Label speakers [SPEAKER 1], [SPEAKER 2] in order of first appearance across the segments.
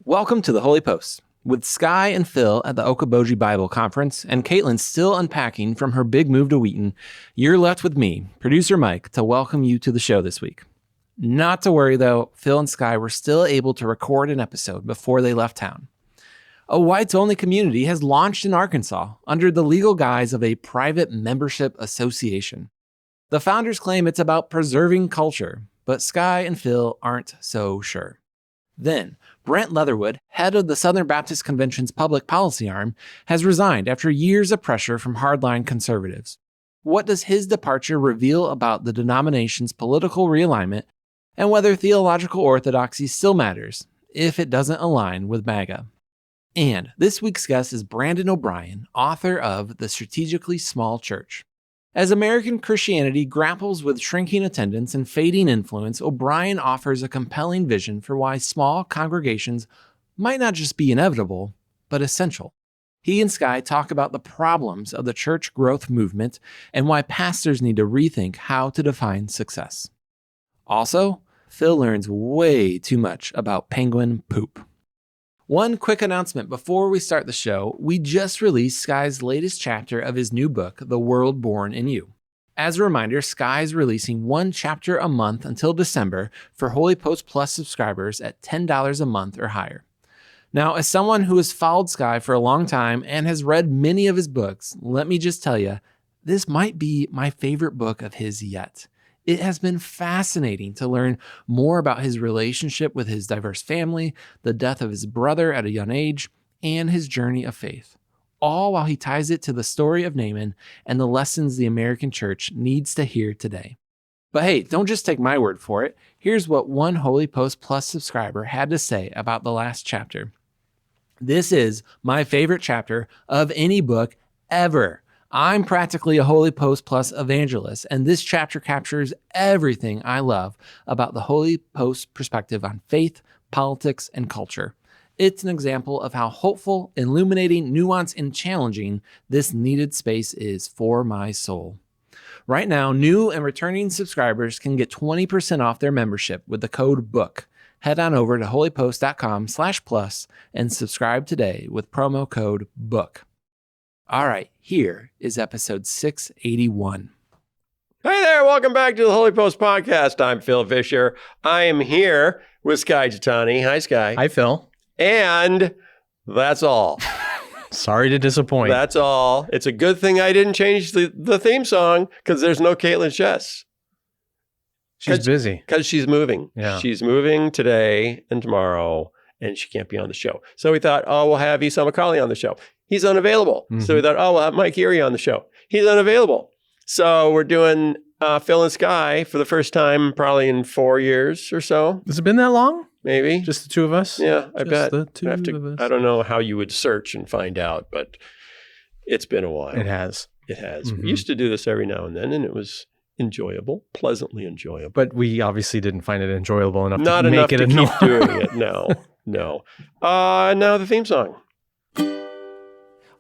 [SPEAKER 1] Welcome to the Holy Post. With Sky and Phil at the Okoboji Bible Conference and Caitlin still unpacking from her big move to Wheaton, you're left with me, producer Mike, to welcome you to the show this week. Not to worry though, Phil and Sky were still able to record an episode before they left town. A whites-only community has launched in Arkansas under the legal guise of a private membership association. The founders claim it's about preserving culture, but Sky and Phil aren't so sure. Then, Brent Leatherwood, head of the Southern Baptist Convention's public policy arm, has resigned after years of pressure from hardline conservatives. What does his departure reveal about the denomination's political realignment and whether theological orthodoxy still matters if it doesn't align with MAGA? And this week's guest is Brandon O'Brien, author of The Strategically Small Church. As American Christianity grapples with shrinking attendance and fading influence, O'Brien offers a compelling vision for why small congregations might not just be inevitable, but essential. He and Sky talk about the problems of the church growth movement and why pastors need to rethink how to define success. Also, Phil learns way too much about penguin poop. One quick announcement before we start the show, we just released Sky's latest chapter of his new book, The World Born in You. As a reminder, Sky's releasing one chapter a month until December for HOLYPOST Plus subscribers at $10 a month or higher. Now, as someone who has followed Sky for a long time and has read many of his books, let me just tell you, this might be my favorite book of his yet. It has been fascinating to learn more about his relationship with his diverse family, the death of his brother at a young age, and his journey of faith, all while he ties it to the story of Naaman and the lessons the American church needs to hear today. But hey, don't just take my word for it. Here's what one HOLYPOST Plus subscriber had to say about the last chapter. This is my favorite chapter of any book ever. I'm practically a HOLYPOST Plus evangelist, and this chapter captures everything I love about the HOLYPOST perspective on faith, politics, and culture. It's an example of how hopeful, illuminating, nuanced, and challenging this needed space is for my soul. Right now, new and returning subscribers can get 20% off their membership with the code BOOK. Head on over to holypost.com/plus and subscribe today with promo code BOOK. All right, here is episode 681.
[SPEAKER 2] Hey there, welcome back to the Holy Post Podcast. I'm Phil Fisher. I am here with Sky Jitani. Hi, Sky.
[SPEAKER 3] Hi, Phil.
[SPEAKER 2] And that's all.
[SPEAKER 3] Sorry to disappoint.
[SPEAKER 2] That's all. It's a good thing I didn't change the theme song because there's no Caitlin Chess.
[SPEAKER 3] She's busy.
[SPEAKER 2] Because she's moving.
[SPEAKER 3] Yeah.
[SPEAKER 2] She's moving today and tomorrow, and she can't be on the show. So we thought, we'll have Esau McCauley on the show. He's unavailable. Mm-hmm. So we thought, we'll have Mike Erie on the show. He's unavailable. So we're doing Phil and Sky for the first time probably in 4 years or so.
[SPEAKER 3] Has it been that long?
[SPEAKER 2] Maybe.
[SPEAKER 3] Just the two of us?
[SPEAKER 2] Yeah, I bet.
[SPEAKER 3] The two of us.
[SPEAKER 2] I don't know how you would search and find out, but it's been a while.
[SPEAKER 3] It has.
[SPEAKER 2] It has.
[SPEAKER 3] Mm-hmm.
[SPEAKER 2] We used to do this every now and then, and it was enjoyable, pleasantly enjoyable.
[SPEAKER 3] But we obviously didn't find it enjoyable enough
[SPEAKER 2] Not
[SPEAKER 3] to
[SPEAKER 2] enough
[SPEAKER 3] make it
[SPEAKER 2] to keep doing it. No. Now the theme song.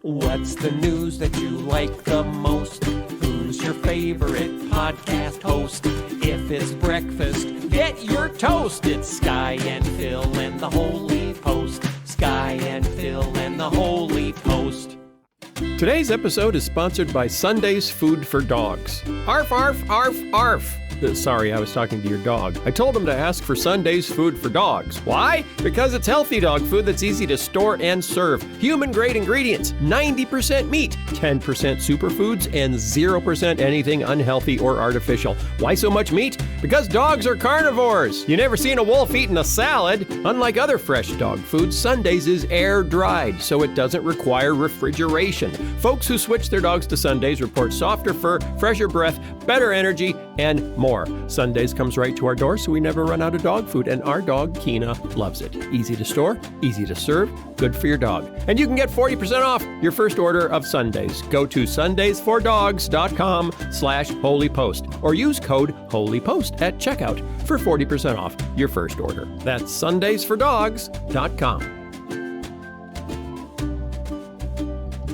[SPEAKER 4] What's the news that you like the most? Who's your favorite podcast host? If it's breakfast, get your toast. It's Sky and Phil and the Holy Post. Sky and Phil and the Holy Post.
[SPEAKER 2] Today's episode is sponsored by Sunday's Food for Dogs. Arf, arf, arf, arf. Sorry, I was talking to your dog. I told him to ask for Sunday's Food for Dogs. Why? Because it's healthy dog food that's easy to store and serve. Human-grade ingredients, 90% meat, 10% superfoods, and 0% anything unhealthy or artificial. Why so much meat? Because dogs are carnivores. You never seen a wolf eating a salad. Unlike other fresh dog food, Sunday's is air-dried, so it doesn't require refrigeration. Folks who switch their dogs to Sunday's report softer fur, fresher breath, better energy, and more. Sunday's comes right to our door, so we never run out of dog food, and our dog, Keena, loves it. Easy to store, easy to serve, good for your dog. And you can get 40% off your first order of Sunday's. Go to sundaysfordogs.com/holypost or use code HOLYPOST at checkout for 40% off your first order. That's sundaysfordogs.com.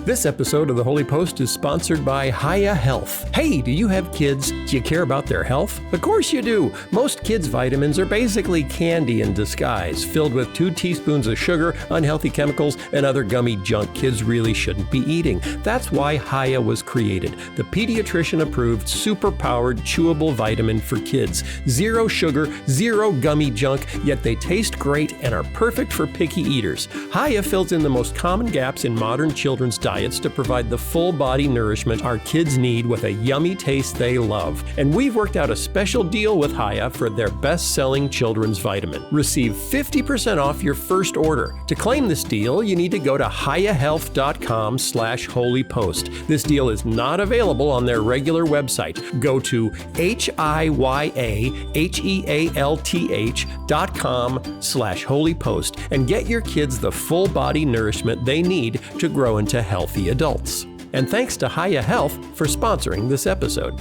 [SPEAKER 2] This episode of the Holy Post is sponsored by Hiya Health. Hey, do you have kids? Do you care about their health? Of course you do. Most kids' vitamins are basically candy in disguise, filled with 2 teaspoons of sugar, unhealthy chemicals, and other gummy junk kids really shouldn't be eating. That's why Hiya was created. The pediatrician-approved, super-powered, chewable vitamin for kids. 0 sugar, 0 gummy junk, yet they taste great and are perfect for picky eaters. Hiya fills in the most common gaps in modern children's diets to provide the full body nourishment our kids need with a yummy taste they love. And we've worked out a special deal with Hiya for their best-selling children's vitamin. Receive 50% off your first order. To claim this deal, you need to go to hiyahealth.com/holypost. This deal is not available on their regular website. Go to hiyahealth.com/holypost and get your kids the full body nourishment they need to grow into healthy adults. And thanks to Hiya Health for sponsoring this episode.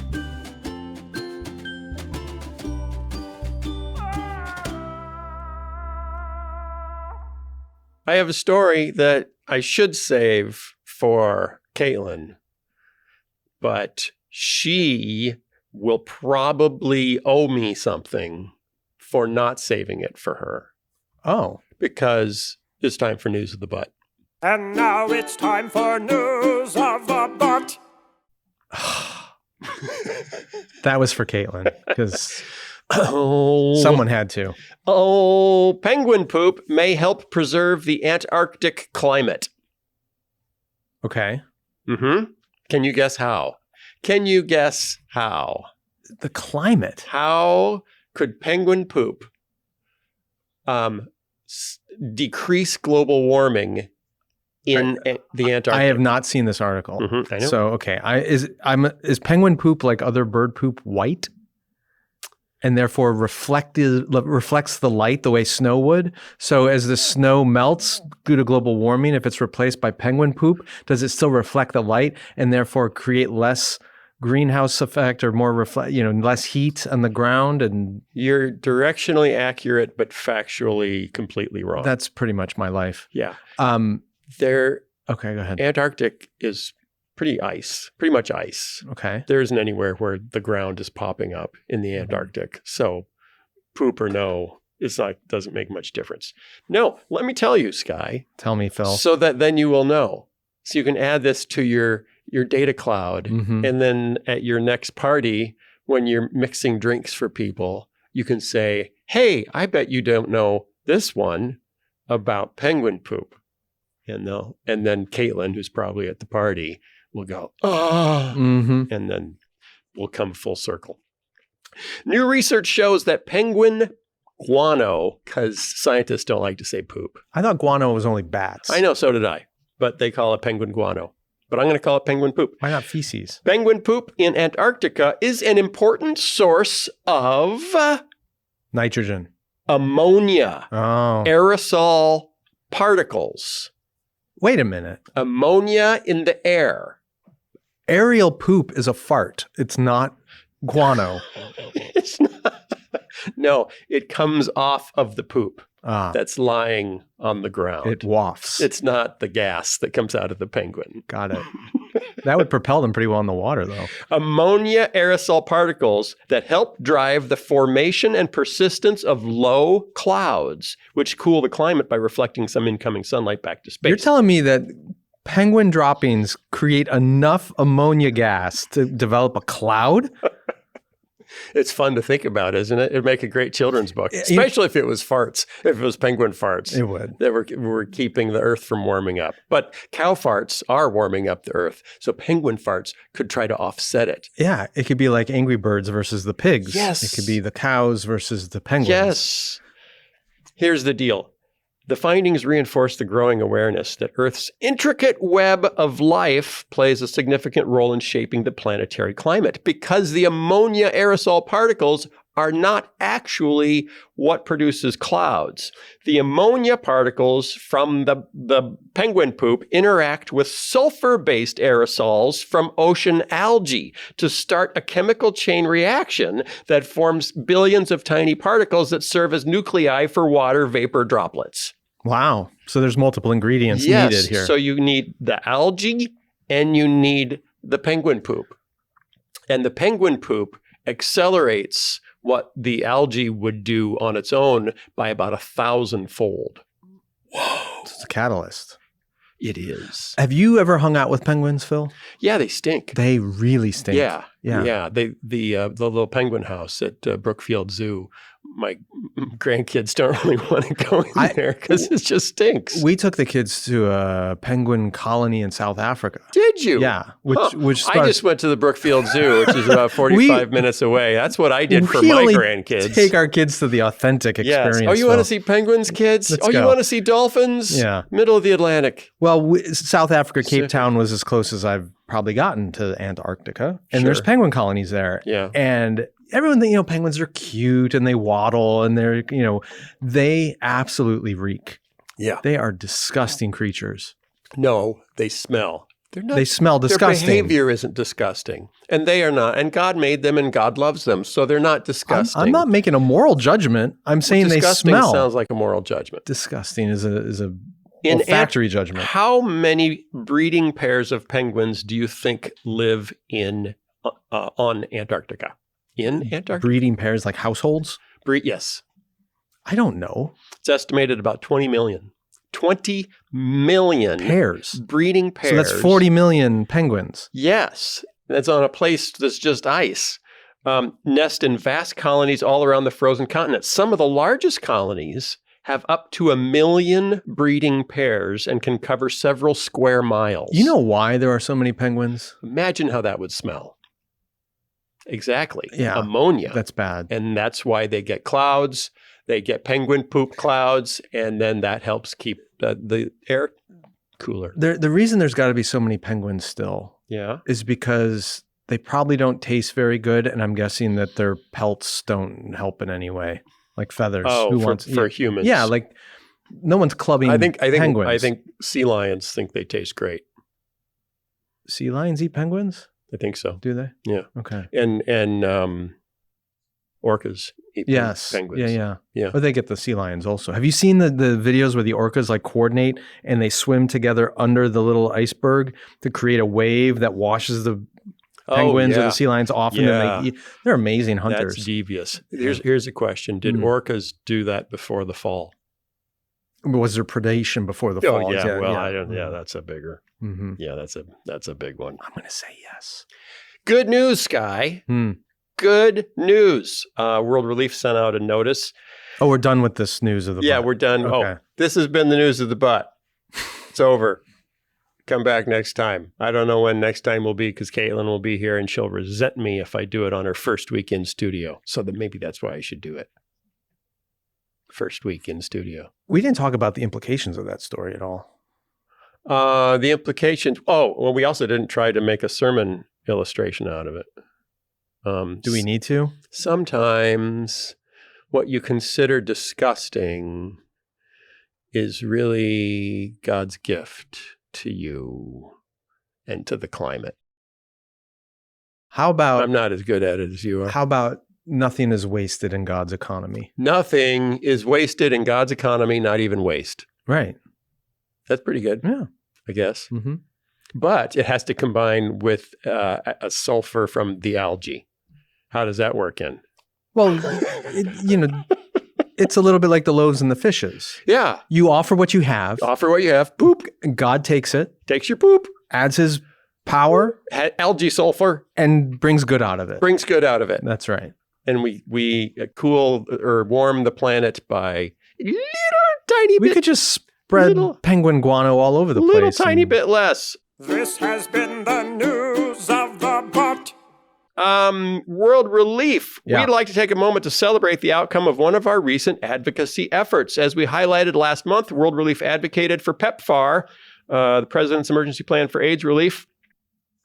[SPEAKER 2] I have a story that I should save for Caitlin, but she will probably owe me something for not saving it for her.
[SPEAKER 3] Oh.
[SPEAKER 2] Because it's time for News of the Butt.
[SPEAKER 5] And now it's time for News of the Butt.
[SPEAKER 3] That was for Caitlin, because
[SPEAKER 2] Oh,
[SPEAKER 3] someone had to.
[SPEAKER 2] Oh, penguin poop may help preserve the Antarctic climate.
[SPEAKER 3] Okay.
[SPEAKER 2] Mm-hmm. Can you guess how? Can you guess how?
[SPEAKER 3] The climate.
[SPEAKER 2] How could penguin poop decrease global warming in the Antarctic?
[SPEAKER 3] I have not seen this article.
[SPEAKER 2] Mm-hmm, I know.
[SPEAKER 3] So, okay. Is penguin poop like other bird poop white? And therefore reflects the light the way snow would? So as the snow melts due to global warming, if it's replaced by penguin poop, does it still reflect the light and therefore create less greenhouse effect or more less heat on the ground? And
[SPEAKER 2] You're directionally accurate, but factually completely wrong.
[SPEAKER 3] that's pretty much my life.
[SPEAKER 2] Yeah.
[SPEAKER 3] Okay, go ahead.
[SPEAKER 2] Antarctic is pretty much ice.
[SPEAKER 3] Okay.
[SPEAKER 2] There isn't anywhere where the ground is popping up in the Antarctic. So poop or no, doesn't make much difference. No, let me tell you, Sky,
[SPEAKER 3] Tell me, Phil.
[SPEAKER 2] so that then you will know. So you can add this to your data cloud.
[SPEAKER 3] Mhm.
[SPEAKER 2] And then at your next party, when you're mixing drinks for people, you can say, hey, I bet you don't know this one about penguin poop. And then Caitlin, who's probably at the party, will go, oh,
[SPEAKER 3] Mm-hmm.
[SPEAKER 2] and then we'll come full circle. New research shows that penguin guano, because scientists don't like to say poop.
[SPEAKER 3] I thought guano was only bats.
[SPEAKER 2] I know, so did I, but they call it penguin guano. But I'm going to call it penguin poop.
[SPEAKER 3] Why not feces?
[SPEAKER 2] Penguin poop in Antarctica is an important source of
[SPEAKER 3] Nitrogen.
[SPEAKER 2] ammonia,
[SPEAKER 3] Oh.
[SPEAKER 2] aerosol particles,
[SPEAKER 3] Wait a minute.
[SPEAKER 2] ammonia in the air.
[SPEAKER 3] Aerial poop is a fart. It's not guano.
[SPEAKER 2] It's not. No, it comes off of the poop that's lying on the ground.
[SPEAKER 3] It wafts.
[SPEAKER 2] It's not the gas that comes out of the penguin.
[SPEAKER 3] Got it. That would propel them pretty well in the water, though.
[SPEAKER 2] Ammonia aerosol particles that help drive the formation and persistence of low clouds, which cool the climate by reflecting some incoming sunlight back to space.
[SPEAKER 3] You're telling me that penguin droppings create enough ammonia gas to develop a cloud?
[SPEAKER 2] It's fun to think about, isn't it? It'd make a great children's book, especially if it was farts, if it was penguin farts.
[SPEAKER 3] It would.
[SPEAKER 2] That were keeping the earth from warming up. But cow farts are warming up the earth. So penguin farts could try to offset it.
[SPEAKER 3] Yeah, it could be like Angry Birds versus the pigs.
[SPEAKER 2] Yes.
[SPEAKER 3] It could be the cows versus the penguins.
[SPEAKER 2] Yes. Here's the deal. The findings reinforce the growing awareness that Earth's intricate web of life plays a significant role in shaping the planetary climate because the ammonia aerosol particles are not actually what produces clouds. The ammonia particles from the penguin poop interact with sulfur-based aerosols from ocean algae to start a chemical chain reaction that forms billions of tiny particles that serve as nuclei for water vapor droplets.
[SPEAKER 3] Wow. So there's multiple ingredients needed here.
[SPEAKER 2] So you need the algae, and you need the penguin poop. And the penguin poop accelerates what the algae would do on its own by about 1,000-fold. Whoa.
[SPEAKER 3] It's a catalyst.
[SPEAKER 2] It is.
[SPEAKER 3] Have you ever hung out with penguins, Phil?
[SPEAKER 2] Yeah, they stink.
[SPEAKER 3] They really stink.
[SPEAKER 2] Yeah.
[SPEAKER 3] Yeah.
[SPEAKER 2] The little penguin house at Brookfield Zoo. My grandkids don't really want to go in there because it just stinks.
[SPEAKER 3] We took the kids to a penguin colony in South Africa.
[SPEAKER 2] Did you?
[SPEAKER 3] Yeah. Which
[SPEAKER 2] I just went to the Brookfield Zoo, which is about 45 minutes away. That's what I did for my grandkids.
[SPEAKER 3] Take our kids to the authentic experience.
[SPEAKER 2] Yes. Oh, you want to see penguins, kids?
[SPEAKER 3] Let's
[SPEAKER 2] you
[SPEAKER 3] go.
[SPEAKER 2] want to see dolphins?
[SPEAKER 3] Yeah.
[SPEAKER 2] Middle of the Atlantic.
[SPEAKER 3] Well, South Africa, Cape Town was as close as I've probably gotten to Antarctica. And there's penguin colonies there.
[SPEAKER 2] Yeah.
[SPEAKER 3] And everyone thinks, penguins are cute and they waddle and they're, they absolutely reek.
[SPEAKER 2] Yeah.
[SPEAKER 3] They are disgusting creatures.
[SPEAKER 2] No, they smell. They're not.
[SPEAKER 3] They smell disgusting.
[SPEAKER 2] Their behavior isn't disgusting. And they are not. And God made them and God loves them. So they're not disgusting.
[SPEAKER 3] I'm not making a moral judgment. I'm saying they smell.
[SPEAKER 2] Sounds like a moral judgment.
[SPEAKER 3] Disgusting is a olfactory judgment.
[SPEAKER 2] How many breeding pairs of penguins do you think live in on Antarctica? In Antarctica?
[SPEAKER 3] Breeding pairs like households?
[SPEAKER 2] Yes.
[SPEAKER 3] I don't know.
[SPEAKER 2] It's estimated about 20 million. 20 million
[SPEAKER 3] pairs.
[SPEAKER 2] Breeding pairs.
[SPEAKER 3] So that's 40 million penguins.
[SPEAKER 2] Yes. That's on a place that's just ice. Nest in vast colonies all around the frozen continent. Some of the largest colonies have up to 1 million breeding pairs and can cover several square miles.
[SPEAKER 3] You know why there are so many penguins?
[SPEAKER 2] Imagine how that would smell. Exactly.
[SPEAKER 3] Yeah.
[SPEAKER 2] Ammonia.
[SPEAKER 3] That's bad.
[SPEAKER 2] And that's why they get clouds. They get penguin poop clouds, and then that helps keep the air cooler.
[SPEAKER 3] The reason there's got to be so many penguins still is because they probably don't taste very good, and I'm guessing that their pelts don't help in any way, like feathers.
[SPEAKER 2] Oh, for humans.
[SPEAKER 3] Yeah, like no one's clubbing penguins.
[SPEAKER 2] I think sea lions think they taste great.
[SPEAKER 3] Sea lions eat penguins?
[SPEAKER 2] I think so.
[SPEAKER 3] Do they?
[SPEAKER 2] Yeah.
[SPEAKER 3] Okay.
[SPEAKER 2] And orcas eat penguins.
[SPEAKER 3] Yeah. But they get the sea lions also. Have you seen the videos where the orcas like coordinate and they swim together under the little iceberg to create a wave that washes the penguins or the sea lions off? And they're amazing hunters.
[SPEAKER 2] That's devious. Here's a question. Did orcas do that before the fall?
[SPEAKER 3] Was there predation before the fall?
[SPEAKER 2] That's a bigger.
[SPEAKER 3] Mm-hmm.
[SPEAKER 2] Yeah, that's a big one.
[SPEAKER 3] I'm going to say yes.
[SPEAKER 2] Good news, Sky. Good news. World Relief sent out a notice.
[SPEAKER 3] Oh, we're done with this news of the butt.
[SPEAKER 2] Yeah, we're done. Okay. Oh, this has been the news of the butt. It's over. Come back next time. I don't know when next time will be because Caitlin will be here and she'll resent me if I do it on her first week in studio. So that maybe that's why I should do it. First week in studio.
[SPEAKER 3] We didn't talk about the implications of that story at all.
[SPEAKER 2] The implications. Oh, well, we also didn't try to make a sermon illustration out of it.
[SPEAKER 3] Do we need to?
[SPEAKER 2] Sometimes what you consider disgusting is really God's gift to you and to the climate.
[SPEAKER 3] How about...
[SPEAKER 2] I'm not as good at it as you are.
[SPEAKER 3] How about nothing is wasted in God's economy?
[SPEAKER 2] Nothing is wasted in God's economy, not even waste.
[SPEAKER 3] Right.
[SPEAKER 2] That's pretty good.
[SPEAKER 3] Yeah.
[SPEAKER 2] I guess.
[SPEAKER 3] Mm-hmm.
[SPEAKER 2] But it has to combine with a sulfur from the algae. How does that work in?
[SPEAKER 3] Well, it's a little bit like the loaves and the fishes.
[SPEAKER 2] Yeah.
[SPEAKER 3] You offer what you have.
[SPEAKER 2] Offer what you have. Poop.
[SPEAKER 3] God takes it.
[SPEAKER 2] Takes your poop.
[SPEAKER 3] Adds his power.
[SPEAKER 2] Algae sulfur.
[SPEAKER 3] And brings good out of it.
[SPEAKER 2] Brings good out of it.
[SPEAKER 3] That's right.
[SPEAKER 2] And we cool or warm the planet by little tiny bit.
[SPEAKER 3] We could just spread penguin guano all over the place.
[SPEAKER 2] Little tiny bit less.
[SPEAKER 5] This has been the news of the butt.
[SPEAKER 2] World Relief.
[SPEAKER 3] Yeah.
[SPEAKER 2] We'd like to take a moment to celebrate the outcome of one of our recent advocacy efforts. As we highlighted last month, World Relief advocated for PEPFAR, the President's Emergency Plan for AIDS Relief.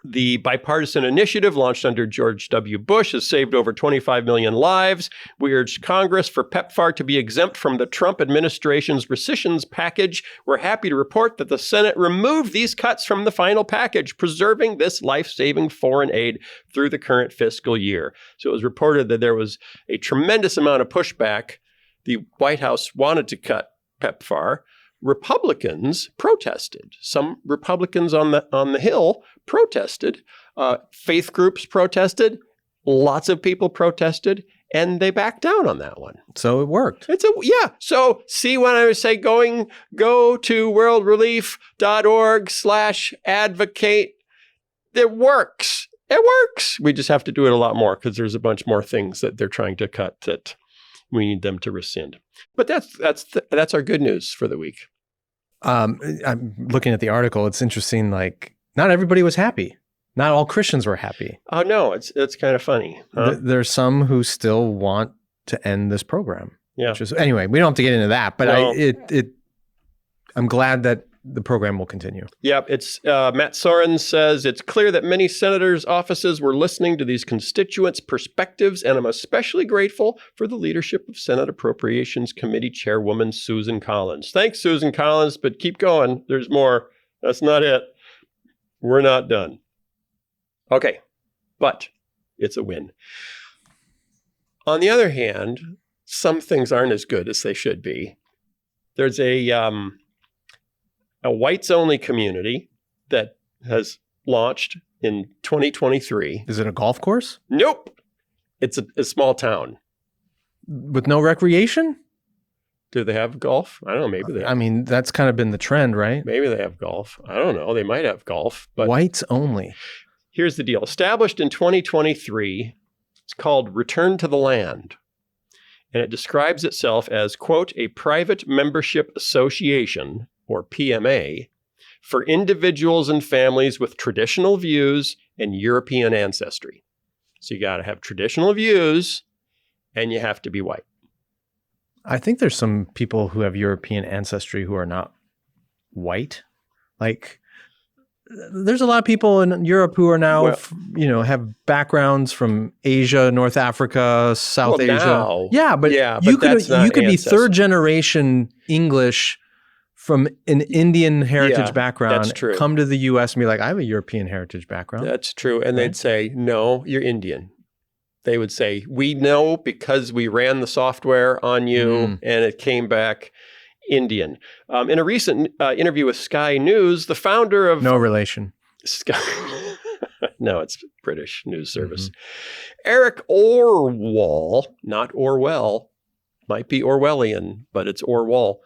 [SPEAKER 2] The bipartisan initiative launched under George W. Bush has saved over 25 million lives. We urged Congress for PEPFAR to be exempt from the Trump administration's rescissions package. We're happy to report that the Senate removed these cuts from the final package, preserving this life-saving foreign aid through the current fiscal year. So it was reported that there was a tremendous amount of pushback. The White House wanted to cut PEPFAR. Republicans protested. Some Republicans on the Hill protested. Faith groups protested. Lots of people protested, and they backed down on that one.
[SPEAKER 3] So it worked.
[SPEAKER 2] So see, when I say go to worldrelief.org/advocate, it works. It works. We just have to do it a lot more because there's a bunch more things that they're trying to cut that we need them to rescind. But that's our good news for the week.
[SPEAKER 3] I'm looking at the article. It's interesting. Like, not everybody was happy. Not all Christians were happy.
[SPEAKER 2] Oh no, it's kind of funny. Huh?
[SPEAKER 3] There's some who still want to end this program.
[SPEAKER 2] Yeah.
[SPEAKER 3] Anyway, we don't have to get into that. But
[SPEAKER 2] No.
[SPEAKER 3] I'm glad that the program will continue.
[SPEAKER 2] Yep. It's Matt Soren says it's clear that many senators' offices were listening to these constituents' perspectives, and I'm especially grateful for the leadership of Senate Appropriations Committee Chairwoman Susan Collins. Thanks, Susan Collins, but keep going. There's more. That's not it. We're not done. Okay, but it's a win. On the other hand, some things aren't as good as they should be. There's a whites-only community that has launched in 2023.
[SPEAKER 3] Is it a golf course?
[SPEAKER 2] Nope. It's a small town.
[SPEAKER 3] With no recreation?
[SPEAKER 2] Do they have golf? I don't know. Maybe they have.
[SPEAKER 3] I mean, that's kind of been the trend, right?
[SPEAKER 2] Maybe they have golf. I don't know. They might have golf. But
[SPEAKER 3] Whites only.
[SPEAKER 2] here's the deal. Established in 2023, it's called Return to the Land. And it describes itself as, quote, a private membership association, or PMA, for individuals and families with traditional views and European ancestry. So you got to have traditional views and you have to be white.
[SPEAKER 3] I think there's some people who have European ancestry who are not white. Like, there's a lot of people in Europe who are now, have backgrounds from Asia, North Africa, South Asia.
[SPEAKER 2] Now,
[SPEAKER 3] but you could be third generation English from an Indian heritage background,
[SPEAKER 2] that's true.
[SPEAKER 3] Come to the U.S. and be like, I have a European heritage background.
[SPEAKER 2] That's true. And they'd say, no, you're Indian. They would say, we know because we ran the software on you and it came back Indian. In a recent interview with Sky News, the founder of...
[SPEAKER 3] No relation.
[SPEAKER 2] Sky... No, it's British news service. Eric Orwell, not Orwell, might be Orwellian, but it's Orwell.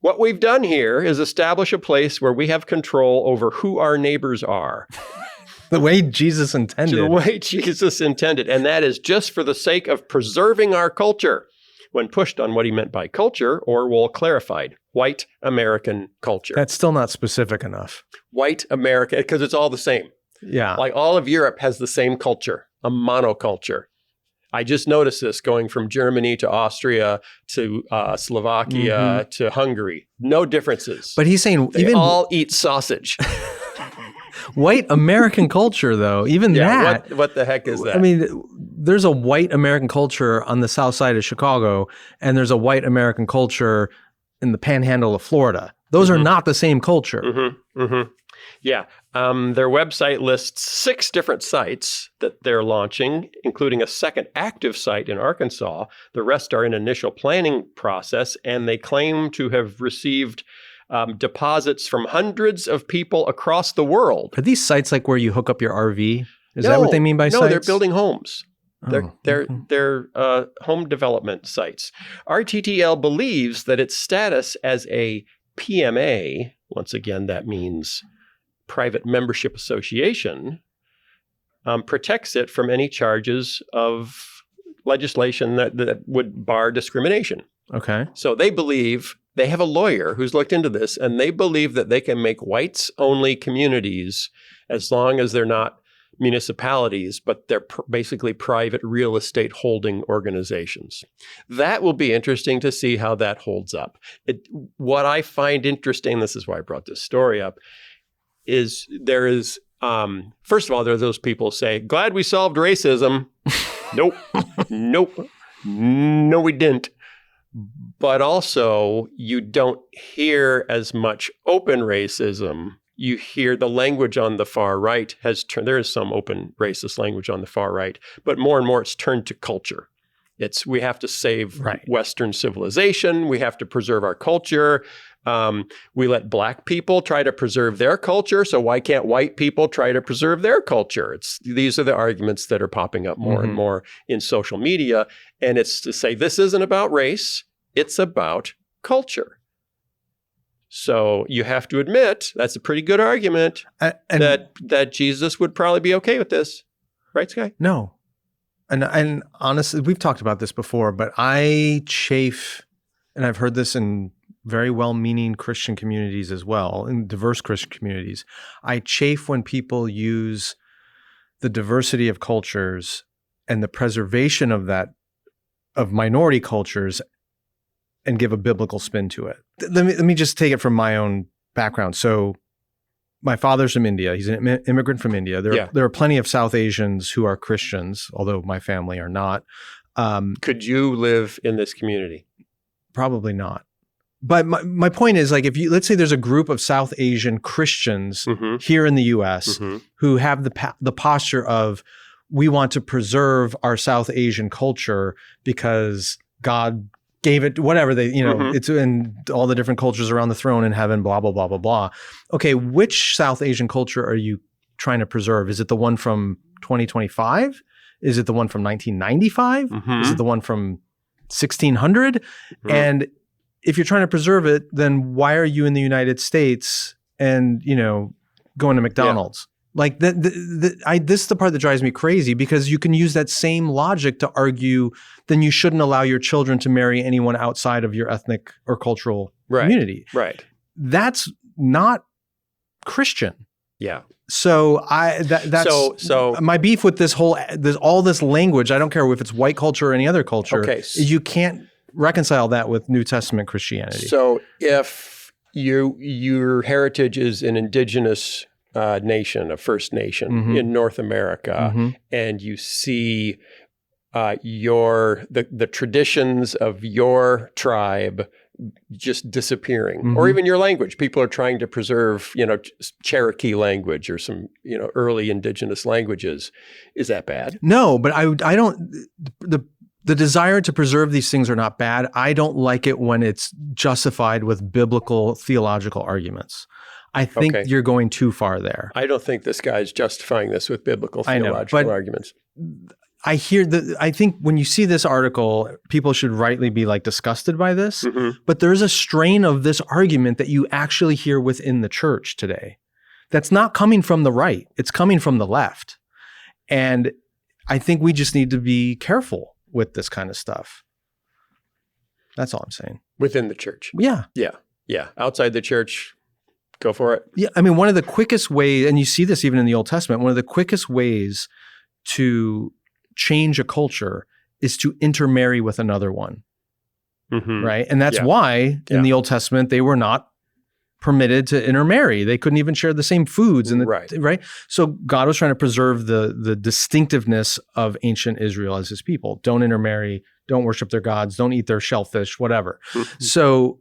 [SPEAKER 2] What we've done here is establish a place where we have control over who our neighbors are.
[SPEAKER 3] The way Jesus intended.
[SPEAKER 2] The way Jesus intended. And that is just for the sake of preserving our culture. When pushed on what he meant by culture, Orwell clarified, white American culture.
[SPEAKER 3] That's still not specific enough.
[SPEAKER 2] White America, because it's all the same.
[SPEAKER 3] Yeah.
[SPEAKER 2] Like all of Europe has the same culture, a monoculture. I just noticed this going from Germany to Austria to Slovakia to Hungary. No differences.
[SPEAKER 3] But he's saying
[SPEAKER 2] they all eat sausage.
[SPEAKER 3] White American culture, though, even that.
[SPEAKER 2] What the heck is that?
[SPEAKER 3] I mean, there's a white American culture on the south side of Chicago, and there's a white American culture in the panhandle of Florida. Those are not the same culture.
[SPEAKER 2] Yeah. Their website lists 6 different sites that they're launching, including a second active site in Arkansas. The rest are in initial planning process, and they claim to have received deposits from hundreds of people across the world.
[SPEAKER 3] Are these sites like where you hook up your RV? Is that what they mean by sites?
[SPEAKER 2] No, they're building homes.
[SPEAKER 3] Oh,
[SPEAKER 2] They're home development sites. RTTL believes that its status as a PMA, once again, that means private membership association, protects it from any charges of legislation that would bar discrimination.
[SPEAKER 3] Okay.
[SPEAKER 2] So they believe, they have a lawyer who's looked into this, and they believe that they can make whites-only communities as long as they're not municipalities, but they're basically private real estate holding organizations. That will be interesting to see how that holds up. What I find interesting, this is why I brought this story up, is there is, first of all, there are those people who say, glad we solved racism. Nope. No, we didn't. But also, you don't hear as much open racism. You hear the language on the far right has turned, there is some open racist language on the far right, but more and more it's turned to culture. We have to save Western civilization. We have to preserve our culture. We let black people try to preserve their culture, so why can't white people try to preserve their culture? These are the arguments that are popping up more and more in social media, and it's to say this isn't about race, it's about culture. So you have to admit that's a pretty good argument that Jesus would probably be okay with this, right, Sky?
[SPEAKER 3] No. And honestly, we've talked about this before, but I chafe, and I've heard this in very well-meaning Christian communities as well, in diverse Christian communities. I chafe when people use the diversity of cultures and the preservation of that, of minority cultures, and give a biblical spin to it. Let me just take it from my own background. So my father's from India. He's an immigrant from India. There are plenty of South Asians who are Christians, although my family are not.
[SPEAKER 2] Could you live in this community?
[SPEAKER 3] Probably not. But my point is, like, if you, let's say there's a group of South Asian Christians here in the U.S. who have the posture of, we want to preserve our South Asian culture because God gave it, whatever they, it's in all the different cultures around the throne in heaven, blah, blah, blah, blah, blah. Okay, which South Asian culture are you trying to preserve? Is it the one from 2025? Is it the one from 1995? Is it the one from 1600? And if you're trying to preserve it, then why are you in the United States and, going to McDonald's? Like this is the part that drives me crazy, because you can use that same logic to argue then you shouldn't allow your children to marry anyone outside of your ethnic or cultural community.
[SPEAKER 2] Right.
[SPEAKER 3] That's not Christian.
[SPEAKER 2] Yeah.
[SPEAKER 3] So that's
[SPEAKER 2] so
[SPEAKER 3] my beef with all this language. I don't care if it's white culture or any other culture.
[SPEAKER 2] Okay.
[SPEAKER 3] You can't reconcile that with New Testament Christianity.
[SPEAKER 2] So if your heritage is an indigenous nation, a First Nation in North America, and you see the traditions of your tribe just disappearing, or even your language. People are trying to preserve, Cherokee language or some, early indigenous languages. Is that bad?
[SPEAKER 3] No, but I don't. The desire to preserve these things are not bad. I don't like it when it's justified with biblical theological arguments. I think you're going too far there.
[SPEAKER 2] I don't think this guy's justifying this with biblical theological arguments.
[SPEAKER 3] I think when you see this article, people should rightly be disgusted by this, but there's a strain of this argument that you actually hear within the church today. That's not coming from the right. It's coming from the left. And I think we just need to be careful with this kind of stuff. That's all I'm saying.
[SPEAKER 2] Within the church.
[SPEAKER 3] Yeah.
[SPEAKER 2] Yeah. Yeah. Outside the church, go for it.
[SPEAKER 3] Yeah. I mean, one of the quickest ways, and you see this even in the Old Testament, one of the quickest ways to change a culture is to intermarry with another one. Right. And that's why in the Old Testament, they were not permitted to intermarry. They couldn't even share the same foods. Right. So God was trying to preserve the distinctiveness of ancient Israel as his people. Don't intermarry, don't worship their gods, don't eat their shellfish, whatever. So,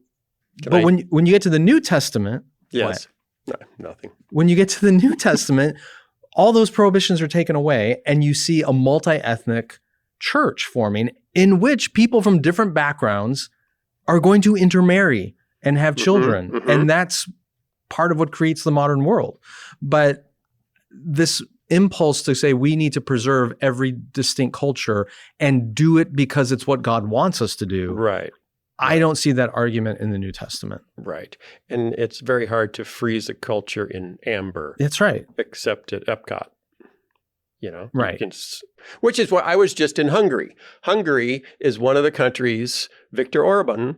[SPEAKER 3] when you get to the New Testament,
[SPEAKER 2] yes, no, nothing.
[SPEAKER 3] When you get to the New Testament, all those prohibitions are taken away, and you see a multi-ethnic church forming in which people from different backgrounds are going to intermarry and have children. And that's part of what creates the modern world. But this impulse to say we need to preserve every distinct culture and do it because it's what God wants us to do.
[SPEAKER 2] Right.
[SPEAKER 3] I don't see that argument in the New Testament.
[SPEAKER 2] Right. And it's very hard to freeze a culture in amber.
[SPEAKER 3] That's right.
[SPEAKER 2] Except at Epcot.
[SPEAKER 3] Right.
[SPEAKER 2] Which is why I was just in Hungary. Hungary is one of the countries, Viktor Orban,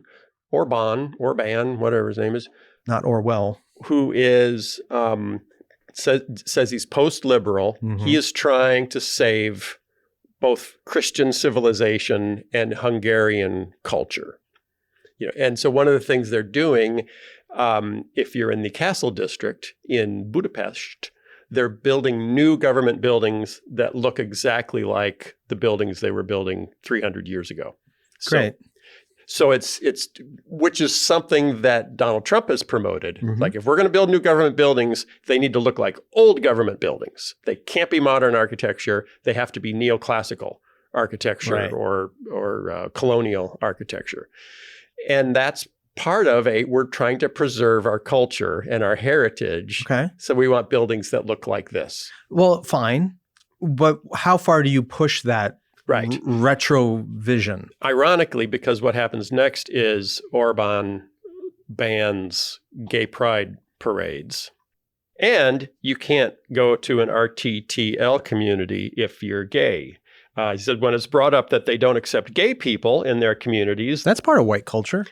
[SPEAKER 2] whatever his name is.
[SPEAKER 3] Not Orwell.
[SPEAKER 2] Who is, says he's post-liberal. He is trying to save both Christian civilization and Hungarian culture. And so one of the things they're doing, if you're in the Castle District in Budapest, they're building new government buildings that look exactly like the buildings they were building 300 years ago.
[SPEAKER 3] Great.
[SPEAKER 2] So it's which is something that Donald Trump has promoted. Like, if we're going to build new government buildings, they need to look like old government buildings. They can't be modern architecture. They have to be neoclassical architecture or colonial architecture. And that's we're trying to preserve our culture and our heritage.
[SPEAKER 3] Okay.
[SPEAKER 2] So we want buildings that look like this.
[SPEAKER 3] Well, fine. But how far do you push that
[SPEAKER 2] Right.
[SPEAKER 3] retro vision?
[SPEAKER 2] Ironically, because what happens next is Orban bans gay pride parades. And you can't go to an RTTL community if you're gay. He said when it's brought up that they don't accept gay people in their communities.
[SPEAKER 3] That's part of white culture.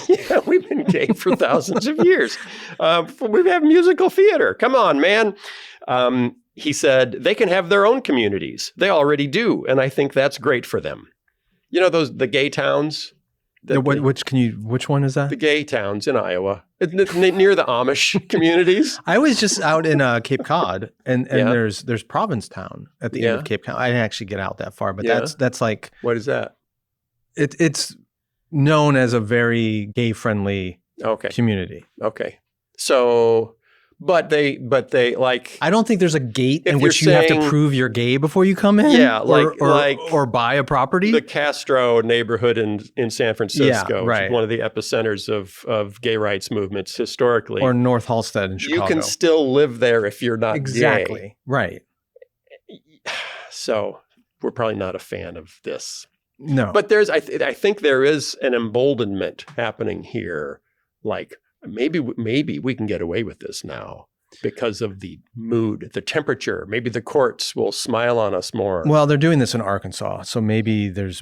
[SPEAKER 2] Yeah, we've been gay for thousands of years. We have musical theater. Come on, man. He said they can have their own communities. They already do. And I think that's great for them. You know, the gay towns?
[SPEAKER 3] Which one is that?
[SPEAKER 2] The gay towns in Iowa, near the Amish communities.
[SPEAKER 3] I was just out in Cape Cod, and
[SPEAKER 2] Yeah.
[SPEAKER 3] there's Provincetown at the end of Cape Cod. I didn't actually get out that far, but
[SPEAKER 2] Yeah.
[SPEAKER 3] that's like
[SPEAKER 2] What is that?
[SPEAKER 3] it's known as a very gay friendly
[SPEAKER 2] Okay.
[SPEAKER 3] community.
[SPEAKER 2] Okay. So, but they like,
[SPEAKER 3] I don't think there's a gate
[SPEAKER 2] If
[SPEAKER 3] in
[SPEAKER 2] you're
[SPEAKER 3] which you have to
[SPEAKER 2] saying-
[SPEAKER 3] prove you're gay before you come in.
[SPEAKER 2] Yeah,
[SPEAKER 3] or buy a property.
[SPEAKER 2] the Castro neighborhood in San Francisco, which
[SPEAKER 3] right.
[SPEAKER 2] is one of the epicenters of gay rights movements historically.
[SPEAKER 3] or North Halstead in
[SPEAKER 2] you
[SPEAKER 3] Chicago.
[SPEAKER 2] can still live there if you're not
[SPEAKER 3] exactly
[SPEAKER 2] gay.
[SPEAKER 3] right.
[SPEAKER 2] So we're probably not a fan of this.
[SPEAKER 3] No,
[SPEAKER 2] But I think there is an emboldenment happening here. Like maybe we can get away with this now because of the mood, the temperature. Maybe the courts will smile on us more.
[SPEAKER 3] well, they're doing this in Arkansas, so maybe there's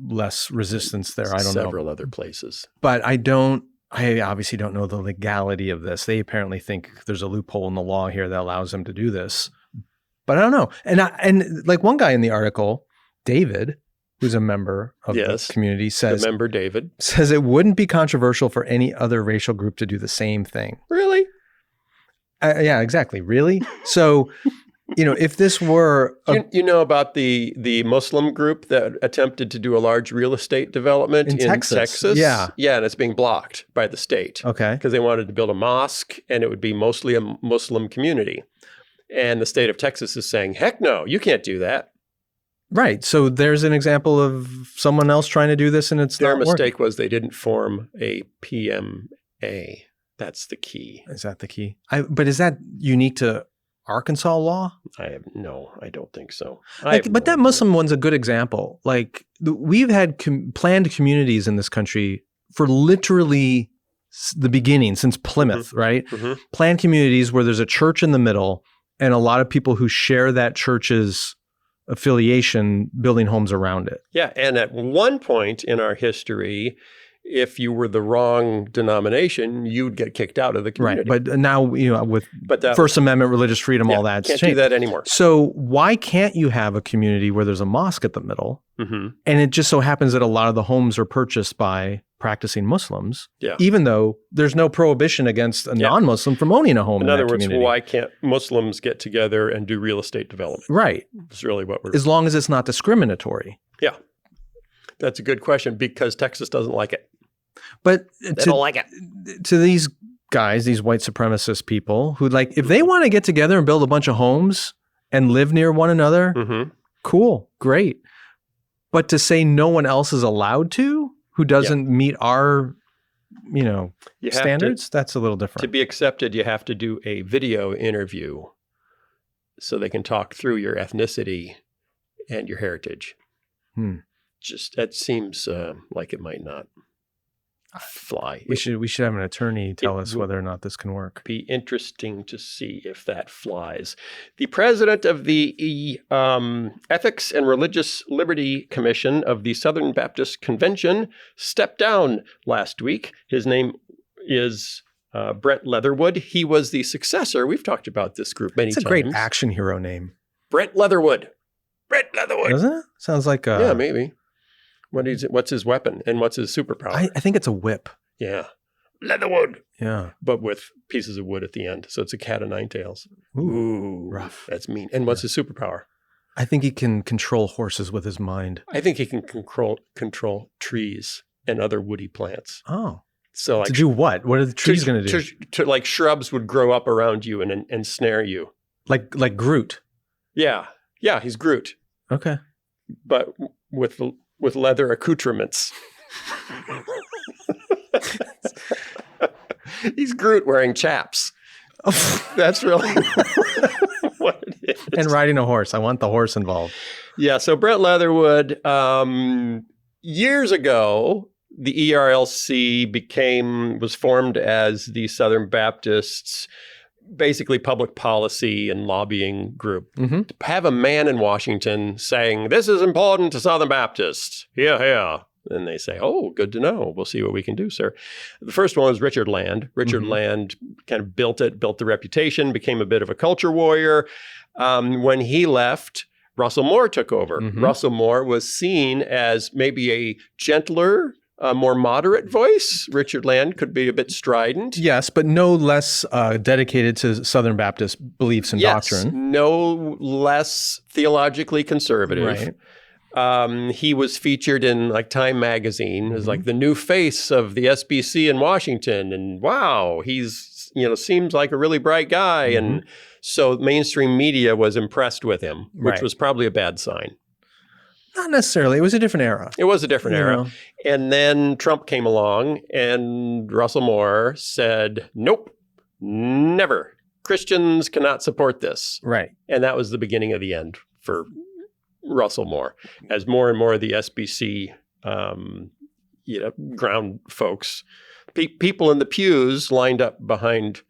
[SPEAKER 3] less resistance there. I don't know.
[SPEAKER 2] Several other places.
[SPEAKER 3] But I obviously don't know the legality of this. They apparently think there's a loophole in the law here that allows them to do this. But I don't know. And like one guy in the article, David, who's a member of
[SPEAKER 2] Yes.
[SPEAKER 3] the community, says
[SPEAKER 2] Remember David?
[SPEAKER 3] it wouldn't be controversial for any other racial group to do the same thing.
[SPEAKER 2] Really?
[SPEAKER 3] Yeah, exactly. Really? So, if this were
[SPEAKER 2] You know about the Muslim group that attempted to do a large real estate development
[SPEAKER 3] In Texas. Yeah.
[SPEAKER 2] Yeah, and it's being blocked by the state.
[SPEAKER 3] okay.
[SPEAKER 2] Because they wanted to build a mosque and it would be mostly a Muslim community. And the state of Texas is saying, heck no, you can't do that.
[SPEAKER 3] Right. So there's an example of someone else trying to do this and it's
[SPEAKER 2] Their
[SPEAKER 3] not working.
[SPEAKER 2] mistake was they didn't form a PMA. That's the key.
[SPEAKER 3] Is that the key? But is that unique to Arkansas law?
[SPEAKER 2] I don't think so.
[SPEAKER 3] But that Muslim one's a good example. Like we've had planned communities in this country for literally the beginning, since Plymouth, right?
[SPEAKER 2] Mhm.
[SPEAKER 3] Planned communities where there's a church in the middle and a lot of people who share that church's affiliation building homes around it.
[SPEAKER 2] Yeah, and at one point in our history, if you were the wrong denomination, you'd get kicked out of the community.
[SPEAKER 3] Right. But now, with
[SPEAKER 2] But that
[SPEAKER 3] First Amendment, religious freedom, all that's
[SPEAKER 2] can't
[SPEAKER 3] changed.
[SPEAKER 2] do that anymore.
[SPEAKER 3] So why can't you have a community where there's a mosque at the middle?
[SPEAKER 2] Mm-hmm.
[SPEAKER 3] And it just so happens that a lot of the homes are purchased by practicing Muslims,
[SPEAKER 2] Yeah.
[SPEAKER 3] even though there's no prohibition against a non-Muslim from owning a home
[SPEAKER 2] In
[SPEAKER 3] in
[SPEAKER 2] other
[SPEAKER 3] that
[SPEAKER 2] words,
[SPEAKER 3] community.
[SPEAKER 2] why can't Muslims get together and do real estate development?
[SPEAKER 3] Right.
[SPEAKER 2] That's really what we're...
[SPEAKER 3] As long as it's not discriminatory.
[SPEAKER 2] Yeah. That's a good question because Texas doesn't like it.
[SPEAKER 3] But
[SPEAKER 2] They don't like it.
[SPEAKER 3] to these guys, these white supremacist people who if they want to get together and build a bunch of homes and live near one another,
[SPEAKER 2] Mm-hmm.
[SPEAKER 3] cool, great. But to say no one else is allowed to, who doesn't meet our,
[SPEAKER 2] You have
[SPEAKER 3] standards, that's a little different.
[SPEAKER 2] To be accepted, you have to do a video interview so they can talk through your ethnicity and your heritage. Just that seems like it might not fly.
[SPEAKER 3] we should have an attorney tell us
[SPEAKER 2] would-
[SPEAKER 3] whether or not this can work.
[SPEAKER 2] Be interesting to see if that flies. The president of the Ethics and Religious Liberty Commission of the Southern Baptist Convention stepped down last week. His name is Brent Leatherwood. He was the successor. We've talked about this group many
[SPEAKER 3] It's
[SPEAKER 2] times.
[SPEAKER 3] a great action hero name,
[SPEAKER 2] Brent Leatherwood. Brent Leatherwood.
[SPEAKER 3] doesn't it? Sounds like
[SPEAKER 2] Yeah, maybe. What's his weapon and what's his superpower?
[SPEAKER 3] I think it's a whip.
[SPEAKER 2] Yeah. Leatherwood.
[SPEAKER 3] Yeah.
[SPEAKER 2] But with pieces of wood at the end. So it's a cat of nine tails.
[SPEAKER 3] Ooh, rough.
[SPEAKER 2] That's mean. And what's his superpower?
[SPEAKER 3] I think he can control horses with his mind.
[SPEAKER 2] I think he can control trees and other woody plants.
[SPEAKER 3] Oh.
[SPEAKER 2] So like
[SPEAKER 3] To do what? What are the trees going to do?
[SPEAKER 2] Like shrubs would grow up around you and snare you.
[SPEAKER 3] Like Groot.
[SPEAKER 2] Yeah. Yeah, he's Groot,
[SPEAKER 3] Okay.
[SPEAKER 2] but with leather accoutrements. He's Groot wearing chaps. That's really what it is.
[SPEAKER 3] And riding a horse. I want the horse involved.
[SPEAKER 2] Yeah, so Brent Leatherwood, years ago, the ERLC was formed as the Southern Baptists, basically public policy and lobbying group.
[SPEAKER 3] Mm-hmm.
[SPEAKER 2] To have a man in Washington saying, this is important to Southern Baptists. Yeah. And they say, oh, good to know. We'll see what we can do, sir. The first one was Richard Land. Richard Land kind of built the reputation, became a bit of a culture warrior. When he left, Russell Moore took over. Russell Moore was seen as maybe a gentler, more moderate voice. Richard Land could be a bit strident.
[SPEAKER 3] Yes, but no less dedicated to Southern Baptist beliefs and doctrine.
[SPEAKER 2] No less theologically conservative.
[SPEAKER 3] Right.
[SPEAKER 2] He was featured in like Time magazine as like the new face of the SBC in Washington. And wow, he's, seems like a really bright guy. And so mainstream media was impressed with him, which was probably a bad sign.
[SPEAKER 3] Not necessarily. It was a different era.
[SPEAKER 2] It was a different era. And then Trump came along and Russell Moore said, nope, never. Christians cannot support this.
[SPEAKER 3] Right.
[SPEAKER 2] And that was the beginning of the end for Russell Moore, as more and more of the SBC, ground folks, people in the pews lined up behind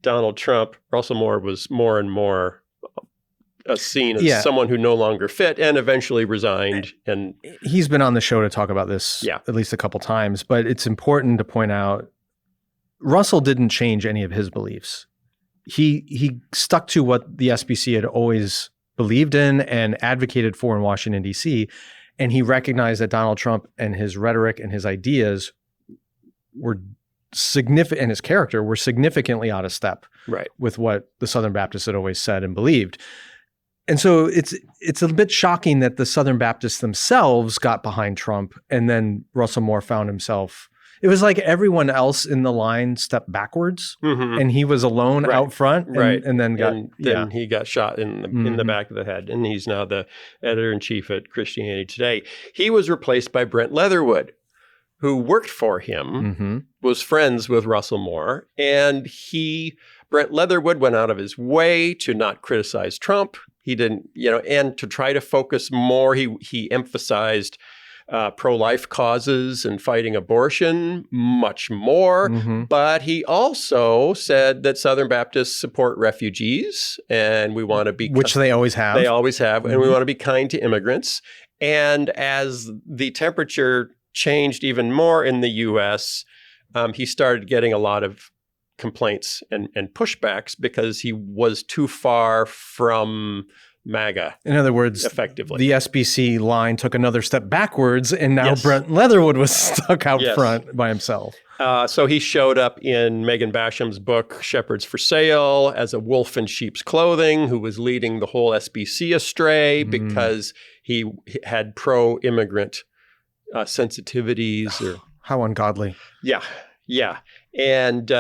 [SPEAKER 2] Donald Trump. Russell Moore was more and more seen as someone who no longer fit and eventually resigned. And
[SPEAKER 3] he's been on the show to talk about this at least a couple times, but it's important to point out Russell didn't change any of his beliefs. He stuck to what the SBC had always believed in and advocated for in Washington, D.C., and he recognized that Donald Trump and his rhetoric and his ideas were significant, and his character were significantly out of step with what the Southern Baptists had always said and believed. And so it's a bit shocking that the Southern Baptists themselves got behind Trump, and then Russell Moore found himself. It was like everyone else in the line stepped backwards, and he was alone out front, and then
[SPEAKER 2] he got shot in the back of the head, and he's now the editor-in-chief at Christianity Today. He was replaced by Brent Leatherwood, who worked for him, was friends with Russell Moore, and Brent Leatherwood went out of his way to not criticize Trump. He didn't, and to try to focus more, he emphasized pro-life causes and fighting abortion much more. But he also said that Southern Baptists support refugees, and we want to be...
[SPEAKER 3] Which they always have.
[SPEAKER 2] They always have, and we want to be kind to immigrants. And as the temperature changed even more in the U.S., he started getting a lot of complaints and pushbacks because he was too far from MAGA.
[SPEAKER 3] In other words,
[SPEAKER 2] effectively,
[SPEAKER 3] the SBC line took another step backwards, and now Brent Leatherwood was stuck out front by himself.
[SPEAKER 2] So he showed up in Megan Basham's book, Shepherds for Sale, as a wolf in sheep's clothing who was leading the whole SBC astray because he had pro-immigrant sensitivities.
[SPEAKER 3] How ungodly.
[SPEAKER 2] Yeah. And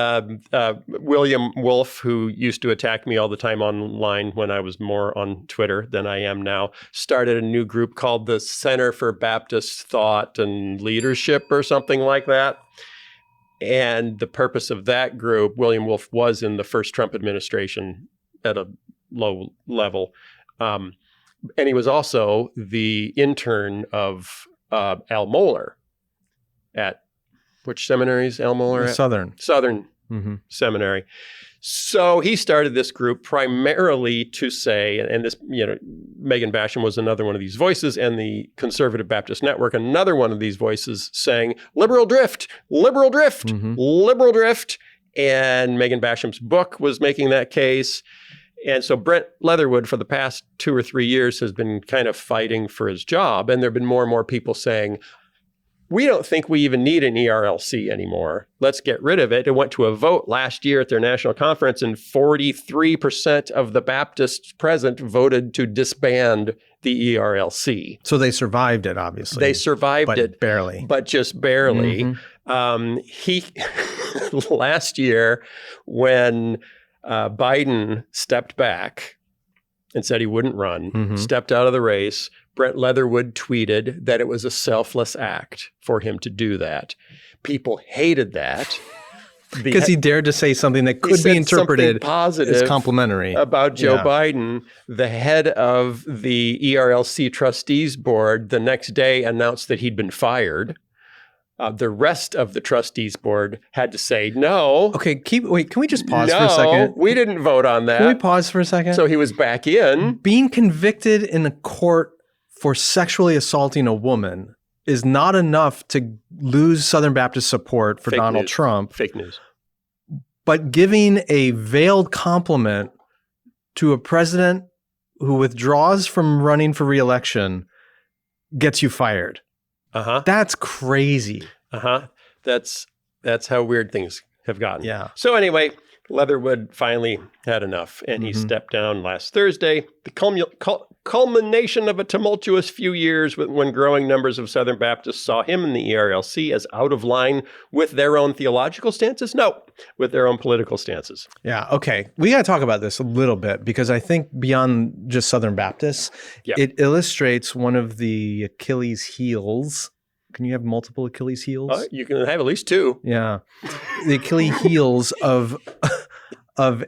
[SPEAKER 2] William Wolf, who used to attack me all the time online when I was more on Twitter than I am now, started a new group called the Center for Baptist Thought and Leadership or something like that. And the purpose of that group, William Wolf was in the first Trump administration at a low level. And he was also the intern of Al Mohler at which seminary is Al Mohler at? Southern Seminary. So he started this group primarily to say, and this, Megan Basham was another one of these voices, and the Conservative Baptist Network, another one of these voices saying, liberal drift, liberal drift, liberal drift. And Megan Basham's book was making that case. And so Brent Leatherwood for the past 2 or 3 years has been kind of fighting for his job. And there have been more and more people saying, we don't think we even need an ERLC anymore. Let's get rid of it. It went to a vote last year at their national conference, and 43% of the Baptists present voted to disband the ERLC.
[SPEAKER 3] So they survived it, obviously.
[SPEAKER 2] They survived it.
[SPEAKER 3] Barely.
[SPEAKER 2] But just barely. He last year, when Biden stepped back and said he wouldn't run, stepped out of the race, Brent Leatherwood tweeted that it was a selfless act for him to do that. People hated that.
[SPEAKER 3] Because he dared to say something that could be interpreted
[SPEAKER 2] positive
[SPEAKER 3] as complimentary
[SPEAKER 2] about Joe Biden. The head of the ERLC trustees board the next day announced that he'd been fired. The rest of the trustees board had to say no.
[SPEAKER 3] Okay, can we just pause
[SPEAKER 2] no,
[SPEAKER 3] for a second?
[SPEAKER 2] We didn't vote on that.
[SPEAKER 3] Can we pause for a second?
[SPEAKER 2] So he was back in.
[SPEAKER 3] Being convicted in a court for sexually assaulting a woman is not enough to lose Southern Baptist support for Donald Trump.
[SPEAKER 2] Fake news.
[SPEAKER 3] But giving a veiled compliment to a president who withdraws from running for re-election gets you fired.
[SPEAKER 2] Uh-huh.
[SPEAKER 3] That's crazy.
[SPEAKER 2] Uh-huh. That's how weird things have gotten.
[SPEAKER 3] Yeah.
[SPEAKER 2] So anyway, Leatherwood finally had enough, and he stepped down last Thursday. The culmination of a tumultuous few years when growing numbers of Southern Baptists saw him in the ERLC as out of line with their own theological stances? No, with their own political stances.
[SPEAKER 3] Yeah, okay. We got to talk about this a little bit because I think beyond just Southern Baptists, it illustrates one of the Achilles heels. Can you have multiple Achilles heels?
[SPEAKER 2] You can have at least two.
[SPEAKER 3] Yeah. The Achilles heels of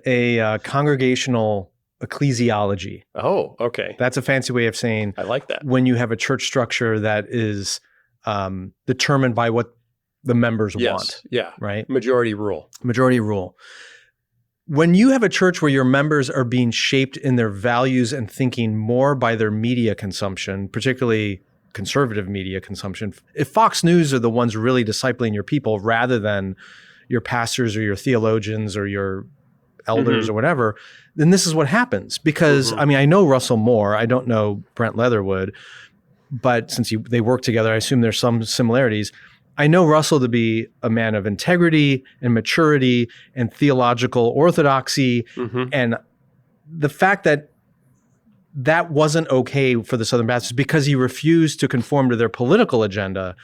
[SPEAKER 3] a congregational ecclesiology.
[SPEAKER 2] Oh, okay.
[SPEAKER 3] That's a fancy way of saying
[SPEAKER 2] I like that.
[SPEAKER 3] When you have a church structure that is determined by what the members want.
[SPEAKER 2] Yeah.
[SPEAKER 3] Right?
[SPEAKER 2] Majority rule.
[SPEAKER 3] Majority rule. When you have a church where your members are being shaped in their values and thinking more by their media consumption, particularly conservative media consumption, if Fox News are the ones really discipling your people rather than your pastors or your theologians or your elders or whatever, then this is what happens. Because, I mean, I know Russell Moore. I don't know Brent Leatherwood. But since they work together, I assume there's some similarities. I know Russell to be a man of integrity and maturity and theological orthodoxy. And the fact that wasn't okay for the Southern Baptists because he refused to conform to their political agenda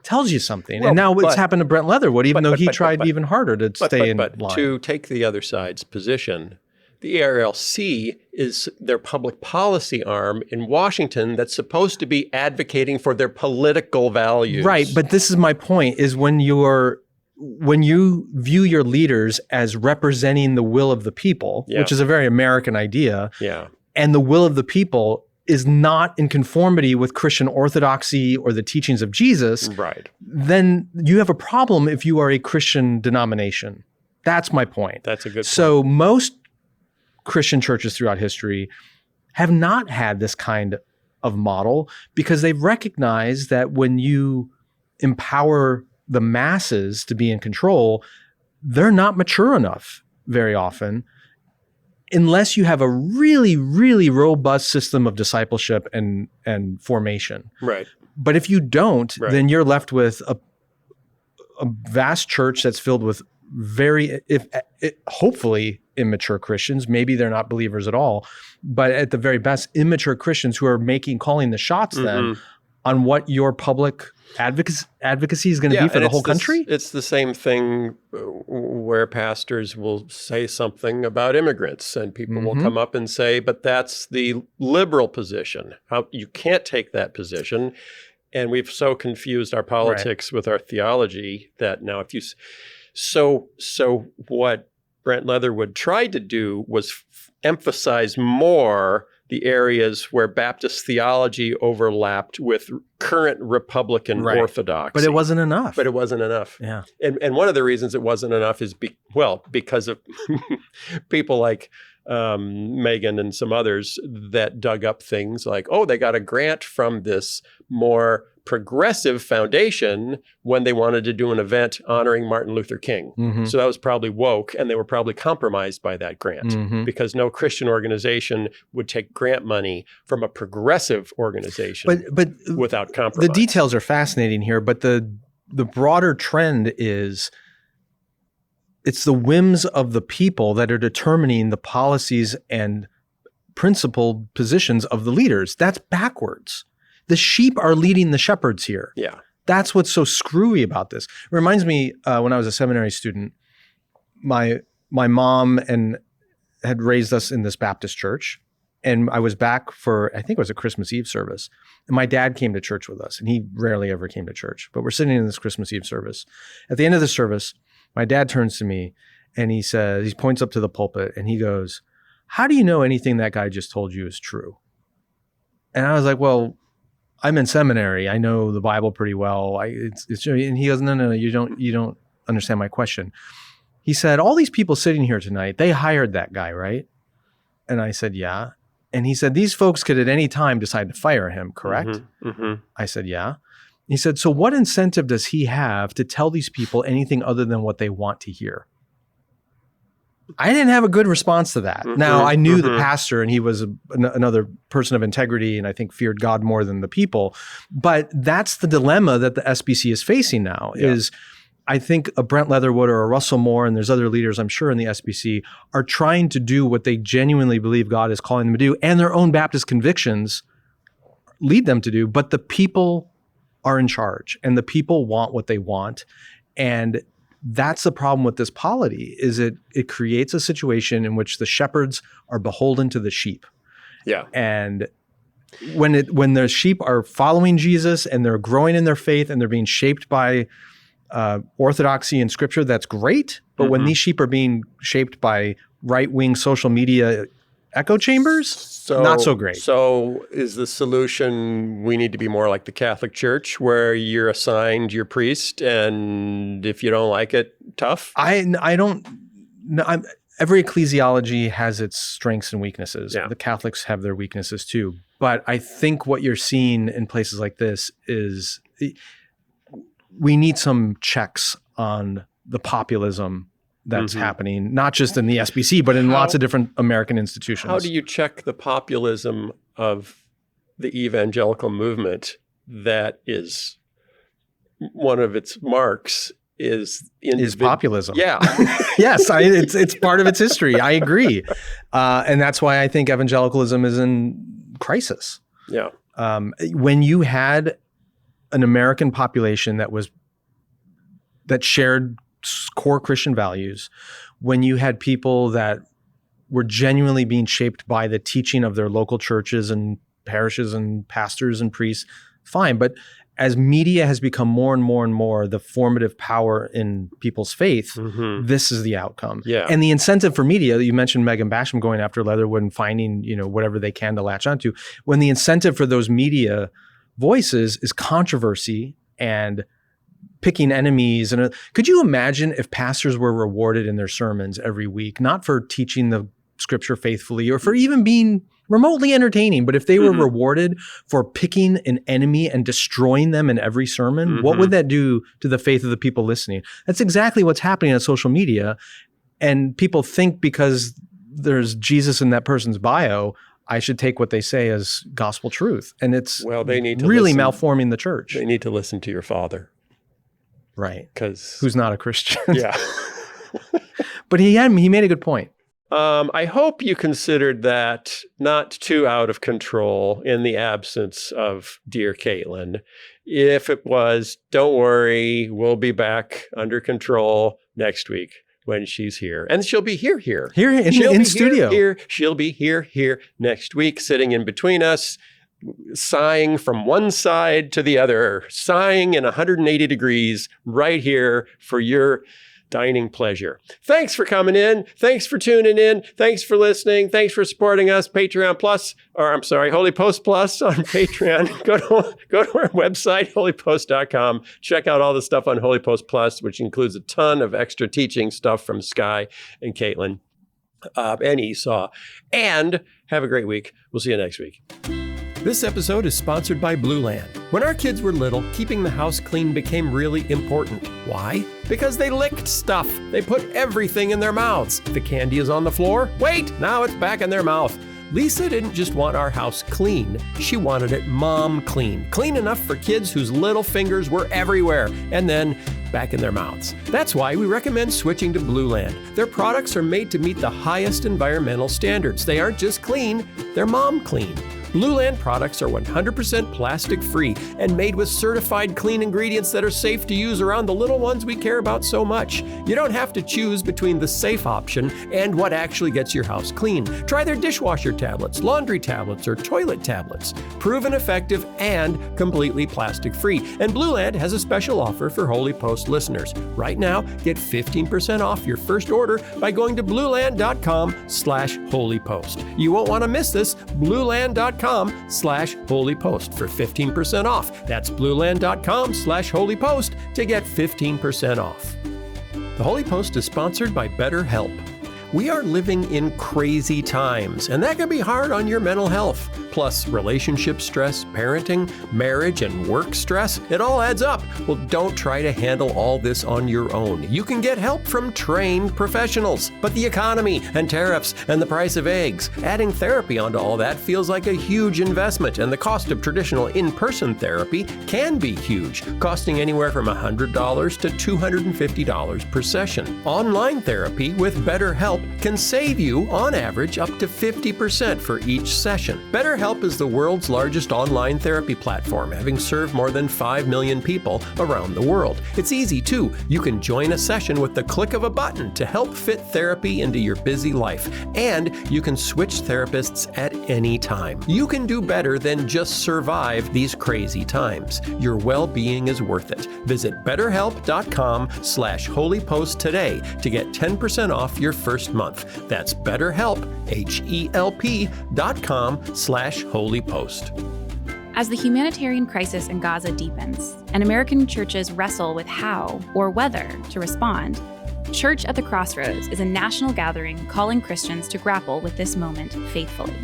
[SPEAKER 3] tells you something.
[SPEAKER 2] Well,
[SPEAKER 3] and now it's happened to Brent Leatherwood, even though he tried even harder to stay in line.
[SPEAKER 2] To take the other side's position, the ERLC is their public policy arm in Washington that's supposed to be advocating for their political values.
[SPEAKER 3] Right, but this is my point, is when you view your leaders as representing the will of the people, which is a very American idea, and the will of the people is not in conformity with Christian orthodoxy or the teachings of Jesus, then you have a problem if you are a Christian denomination. That's my point.
[SPEAKER 2] That's a good point.
[SPEAKER 3] So most Christian churches throughout history have not had this kind of model because they've recognized that when you empower the masses to be in control, they're not mature enough very often unless you have a really, really robust system of discipleship and formation.
[SPEAKER 2] Right.
[SPEAKER 3] But if you don't, then you're left with a vast church that's filled with hopefully immature Christians. Maybe they're not believers at all, but at the very best, immature Christians who are calling the shots then on what your public advocacy is going to be for the whole country?
[SPEAKER 2] It's the same thing where pastors will say something about immigrants and people will come up and say, but that's the liberal position. You can't take that position. And we've so confused our politics with our theology that now if you... So what Brent Leatherwood tried to do was emphasize more the areas where Baptist theology overlapped with current Republican orthodoxy.
[SPEAKER 3] But it wasn't enough.
[SPEAKER 2] Yeah. And one of the reasons it wasn't enough is because of people like Megan and some others that dug up things like, they got a grant from this more progressive foundation when they wanted to do an event honoring Martin Luther King. So that was probably woke, and they were probably compromised by that grant because no Christian organization would take grant money from a progressive organization but without compromise.
[SPEAKER 3] The details are fascinating here, but the broader trend is it's the whims of the people that are determining the policies and principled positions of the leaders. That's backwards. The sheep are leading the shepherds here.
[SPEAKER 2] Yeah.
[SPEAKER 3] That's what's so screwy about this. It reminds me when I was a seminary student, my mom had raised us in this Baptist church, and I was back for, I think it was a Christmas Eve service, and my dad came to church with us, and he rarely ever came to church, but we're sitting in this Christmas Eve service. At the end of the service, My dad turns to me and he says, he points up to the pulpit and he goes, "How do you know anything that guy just told you is true?" And I was like, "Well, I'm in seminary. I know the Bible pretty well." And he goes, No, you don't understand my question. He said, "All these people sitting here tonight, they hired that guy, right?" And I said, "Yeah." And he said, "These folks could at any time decide to fire him, correct?"
[SPEAKER 2] Mm-hmm. Mm-hmm.
[SPEAKER 3] I said, "Yeah." He said, "So what incentive does he have to tell these people anything other than what they want to hear?" I didn't have a good response to that.
[SPEAKER 2] Mm-hmm.
[SPEAKER 3] Now, I knew the pastor and he was another person of integrity and I think feared God more than the people. But that's the dilemma that the SBC is facing now is I think a Brent Leatherwood or a Russell Moore, and there's other leaders I'm sure in the SBC, are trying to do what they genuinely believe God is calling them to do, and their own Baptist convictions lead them to do. But the people are in charge, and the people want what they want. And that's the problem with this polity, is it creates a situation in which the shepherds are beholden to the sheep.
[SPEAKER 2] Yeah.
[SPEAKER 3] And when the sheep are following Jesus and they're growing in their faith and they're being shaped by orthodoxy and scripture, that's great. But when these sheep are being shaped by right-wing social media echo chambers, not so great.
[SPEAKER 2] So is the solution we need to be more like the Catholic Church where you're assigned your priest and if you don't like it, tough?
[SPEAKER 3] I don't know. Every ecclesiology has its strengths and weaknesses.
[SPEAKER 2] Yeah.
[SPEAKER 3] The Catholics have their weaknesses too. But I think what you're seeing in places like this is we need some checks on the populism that's happening, not just in the SBC, but in lots of different American institutions.
[SPEAKER 2] How do you check the populism of the evangelical movement that is one of its marks is populism? Yeah.
[SPEAKER 3] Yes, it's part of its history. I agree. And that's why I think evangelicalism is in crisis.
[SPEAKER 2] Yeah.
[SPEAKER 3] When you had an American population that shared core Christian values, when you had people that were genuinely being shaped by the teaching of their local churches and parishes and pastors and priests, fine. But as media has become more and more and more the formative power in people's faith, this is the outcome.
[SPEAKER 2] Yeah.
[SPEAKER 3] And the incentive for media, you mentioned Megan Basham going after Leatherwood and finding, whatever they can to latch onto. When the incentive for those media voices is controversy and picking enemies. And could you imagine if pastors were rewarded in their sermons every week, not for teaching the scripture faithfully or for even being remotely entertaining, but if they were rewarded for picking an enemy and destroying them in every sermon, what would that do to the faith of the people listening? That's exactly what's happening on social media. And people think because there's Jesus in that person's bio, I should take what they say as gospel truth. And it's
[SPEAKER 2] they need to
[SPEAKER 3] really malforming the church.
[SPEAKER 2] They need to listen to your father.
[SPEAKER 3] Right.
[SPEAKER 2] Because
[SPEAKER 3] who's not a Christian.
[SPEAKER 2] Yeah.
[SPEAKER 3] But he made a good point.
[SPEAKER 2] I hope you considered that not too out of control in the absence of dear Caitlin. If it was, don't worry, we'll be back under control next week when she's here. And she'll be here in studio. She'll be here next week, sitting in between us, sighing from one side to the other, sighing in 180 degrees right here for your dining pleasure. Thanks for coming in. Thanks for tuning in. Thanks for listening. Thanks for supporting us. HOLYPOST Plus on Patreon. Go to our website, holypost.com. Check out all the stuff on HOLYPOST Plus, which includes a ton of extra teaching stuff from Sky and Caitlin and Esau. And have a great week. We'll see you next week.
[SPEAKER 4] This episode is sponsored by Blueland. When our kids were little, keeping the house clean became really important. Why? Because they licked stuff. They put everything in their mouths. The candy is on the floor. Wait, now it's back in their mouth. Lisa didn't just want our house clean. She wanted it mom clean. Clean enough for kids whose little fingers were everywhere and then back in their mouths. That's why we recommend switching to Blueland. Their products are made to meet the highest environmental standards. They aren't just clean, they're mom clean.
[SPEAKER 2] Blueland products are 100% plastic-free and made with certified clean ingredients that are safe to use around the little ones we care about so much. You don't have to choose between the safe option and what actually gets your house clean. Try their dishwasher tablets, laundry tablets, or toilet tablets. Proven effective and completely plastic-free. And Blueland has a special offer for HOLYPOST listeners. Right now, get 15% off your first order by going to blueland.com/HOLYPOST. You won't want to miss this. blueland.com/HOLYPOST for 15% off. That's blueland.com/HOLYPOST to get 15% off. The Holy Post is sponsored by BetterHelp. We are living in crazy times, and that can be hard on your mental health. Plus, relationship stress, parenting, marriage, and work stress, it all adds up. Well, don't try to handle all this on your own. You can get help from trained professionals. But the economy and tariffs and the price of eggs, adding therapy onto all that feels like a huge investment, and the cost of traditional in-person therapy can be huge, costing anywhere from $100 to $250 per session. Online therapy with BetterHelp can save you, on average, up to 50% for each session. BetterHelp is the world's largest online therapy platform, having served more than 5 million people around the world. It's easy, too. You can join a session with the click of a button to help fit therapy into your busy life. And you can switch therapists at any time. You can do better than just survive these crazy times. Your well-being is worth it. Visit BetterHelp.com/HOLYPOST today to get 10% off your first month. That's BetterHelp, HELP.com/HOLYPOST.
[SPEAKER 6] As the humanitarian crisis in Gaza deepens and American churches wrestle with how or whether to respond, Church at the Crossroads is a national gathering calling Christians to grapple with this moment faithfully.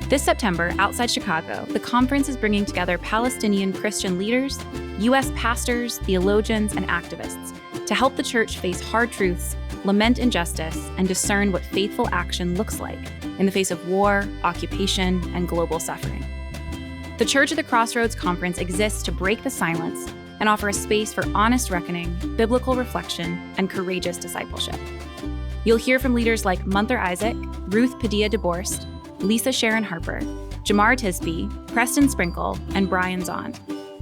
[SPEAKER 6] This September, outside Chicago, the conference is bringing together Palestinian Christian leaders, U.S. pastors, theologians, and activists to help the church face hard truths, lament injustice, and discern what faithful action looks like in the face of war, occupation, and global suffering. The Church at the Crossroads Conference exists to break the silence and offer a space for honest reckoning, biblical reflection, and courageous discipleship. You'll hear from leaders like Munther Isaac, Ruth Padilla-DeBorst, Lisa Sharon Harper, Jamar Tisby, Preston Sprinkle, and Brian Zond.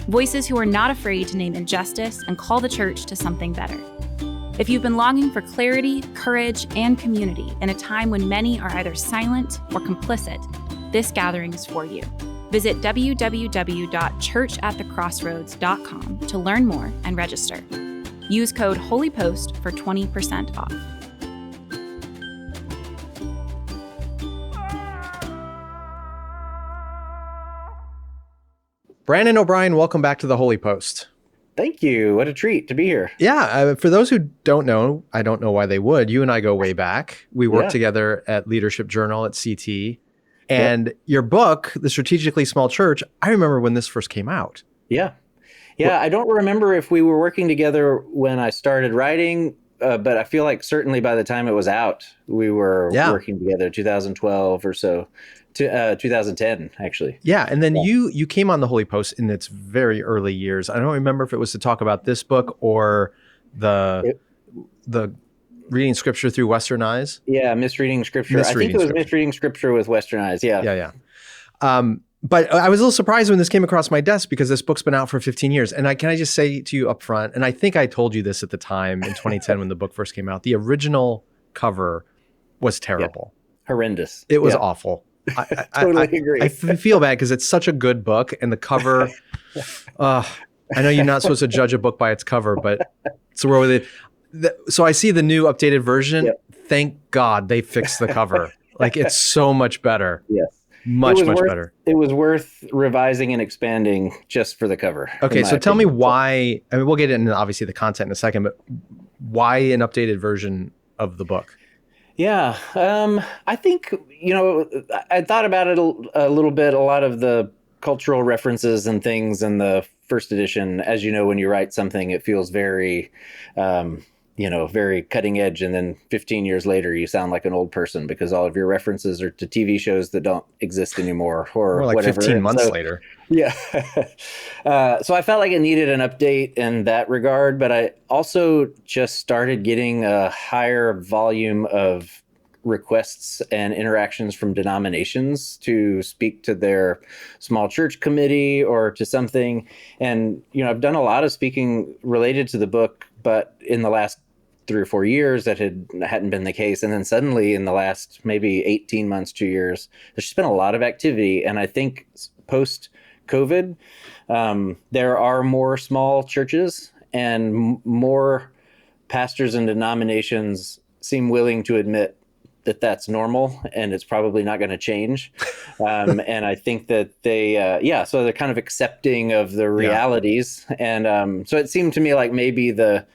[SPEAKER 6] Voices who are not afraid to name injustice and call the church to something better. If you've been longing for clarity, courage, and community in a time when many are either silent or complicit, this gathering is for you. Visit www.churchatthecrossroads.com to learn more and register. Use code HOLYPOST for 20% off.
[SPEAKER 3] Brandon O'Brien, welcome back to the Holy Post.
[SPEAKER 7] Thank you. What a treat to be here.
[SPEAKER 3] Yeah, for those who don't know, I don't know why they would. You and I go way back. We worked together at Leadership Journal at CT. And your book, The Strategically Small Church, I remember when this first came out.
[SPEAKER 7] Yeah. I don't remember if we were working together when I started writing, but I feel like certainly by the time it was out, we were working together, 2012 or so. 2010, actually.
[SPEAKER 3] Yeah, and then you came on the Holy Post in its very early years. I don't remember if it was to talk about this book or the reading scripture through Western eyes.
[SPEAKER 7] Yeah, misreading scripture. I think it was misreading scripture with Western eyes. Yeah.
[SPEAKER 3] But I was a little surprised when this came across my desk because this book's been out for 15 years. And can I just say to you up front, and I think I told you this at the time in 2010 when the book first came out, the original cover was terrible.
[SPEAKER 7] Horrendous.
[SPEAKER 3] It was awful.
[SPEAKER 7] I totally agree.
[SPEAKER 3] I feel bad because it's such a good book, and the cover. I know you're not supposed to judge a book by its cover, but it's where so I see the new updated version. Yep. Thank God they fixed the cover. Like it's so much better.
[SPEAKER 7] Yes,
[SPEAKER 3] much better.
[SPEAKER 7] It was worth revising and expanding just for the cover.
[SPEAKER 3] Okay, so tell me why. I mean, we'll get into obviously the content in a second, but why an updated version of the book?
[SPEAKER 7] Yeah, I think, I thought about it a little bit, a lot of the cultural references and things in the first edition. As you know, when you write something, it feels very, very cutting edge. And then 15 years later, you sound like an old person because all of your references are to TV shows that don't exist anymore or
[SPEAKER 3] like
[SPEAKER 7] whatever.
[SPEAKER 3] 15 months later.
[SPEAKER 7] Yeah. So I felt like it needed an update in that regard, but I also just started getting a higher volume of requests and interactions from denominations to speak to their small church committee or to something. And, I've done a lot of speaking related to the book, but in the last 3 or 4 years that hadn't been the case. And then suddenly in the last maybe 18 months, 2 years, there's just been a lot of activity. And I think post COVID, there are more small churches and more pastors and denominations seem willing to admit that that's normal and it's probably not going to change. And I think that so they're kind of accepting of the realities. And so it seemed to me like maybe the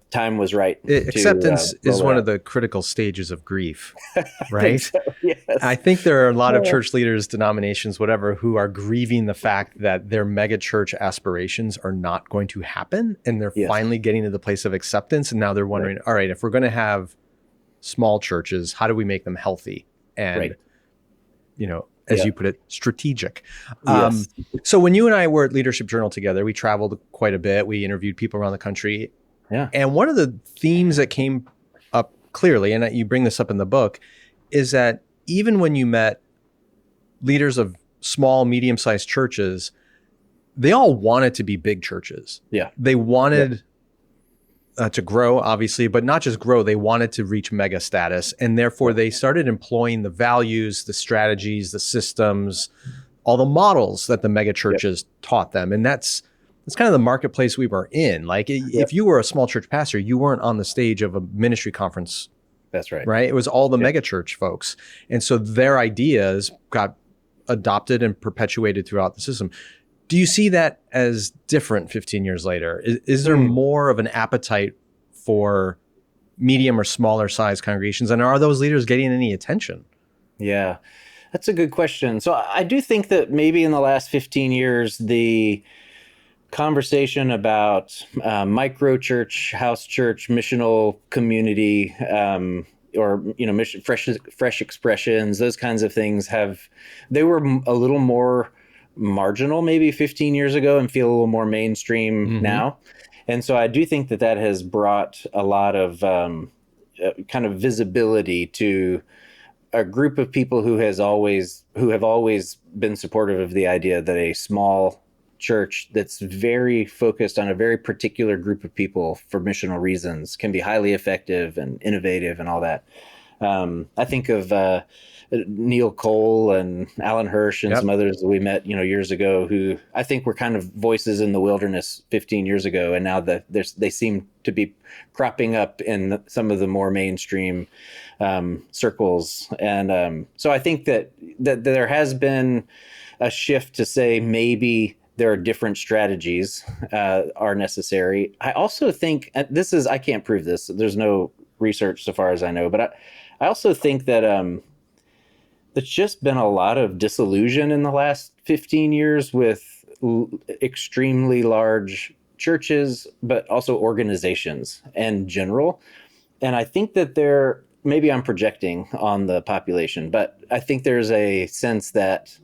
[SPEAKER 7] time was right.
[SPEAKER 3] Acceptance is one of the critical stages of grief, right?
[SPEAKER 7] So, yes.
[SPEAKER 3] I think there are a lot of church leaders, denominations, whatever, who are grieving the fact that their mega church aspirations are not going to happen. And they're finally getting to the place of acceptance. And now they're wondering, all right, if we're going to have small churches, how do we make them healthy? And, as you put it, strategic.
[SPEAKER 7] Yes.
[SPEAKER 3] So when you and I were at Leadership Journal together, we traveled quite a bit. We interviewed people around the country.
[SPEAKER 7] Yeah.
[SPEAKER 3] And one of the themes that came up clearly, and you bring this up in the book, is that even when you met leaders of small, medium-sized churches, they all wanted to be big churches.
[SPEAKER 7] Yeah.
[SPEAKER 3] They wanted to grow, obviously, but not just grow. They wanted to reach mega status. And therefore, they started employing the values, the strategies, the systems, all the models that the mega churches taught them. And that's kind of the marketplace we were in. Like if you were a small church pastor, you weren't on the stage of a ministry conference.
[SPEAKER 7] That's right.
[SPEAKER 3] Right. It was all the mega church folks. And so their ideas got adopted and perpetuated throughout the system. Do you see that as different 15 years later? Is there more of an appetite for medium or smaller size congregations? And are those leaders getting any attention?
[SPEAKER 7] Yeah, that's a good question. So I do think that maybe in the last 15 years, the conversation about micro church, house church, missional community, or mission, fresh expressions, those kinds of things they were a little more marginal maybe 15 years ago and feel a little more mainstream now. And so I do think that has brought a lot of kind of visibility to a group of people who have always been supportive of the idea that a small church that's very focused on a very particular group of people for missional reasons can be highly effective and innovative and all that. I think of Neil Cole and Alan Hirsch and some others that we met, years ago, who I think were kind of voices in the wilderness 15 years ago. And now they seem to be cropping up in some of the more mainstream circles. And so I think that there has been a shift to say maybe there are different strategies are necessary. I also think I can't prove this. There's no research so far as I know, but I also think that there's just been a lot of disillusion in the last 15 years with extremely large churches, but also organizations in general. And I think that maybe I'm projecting on the population, but I think there's a sense that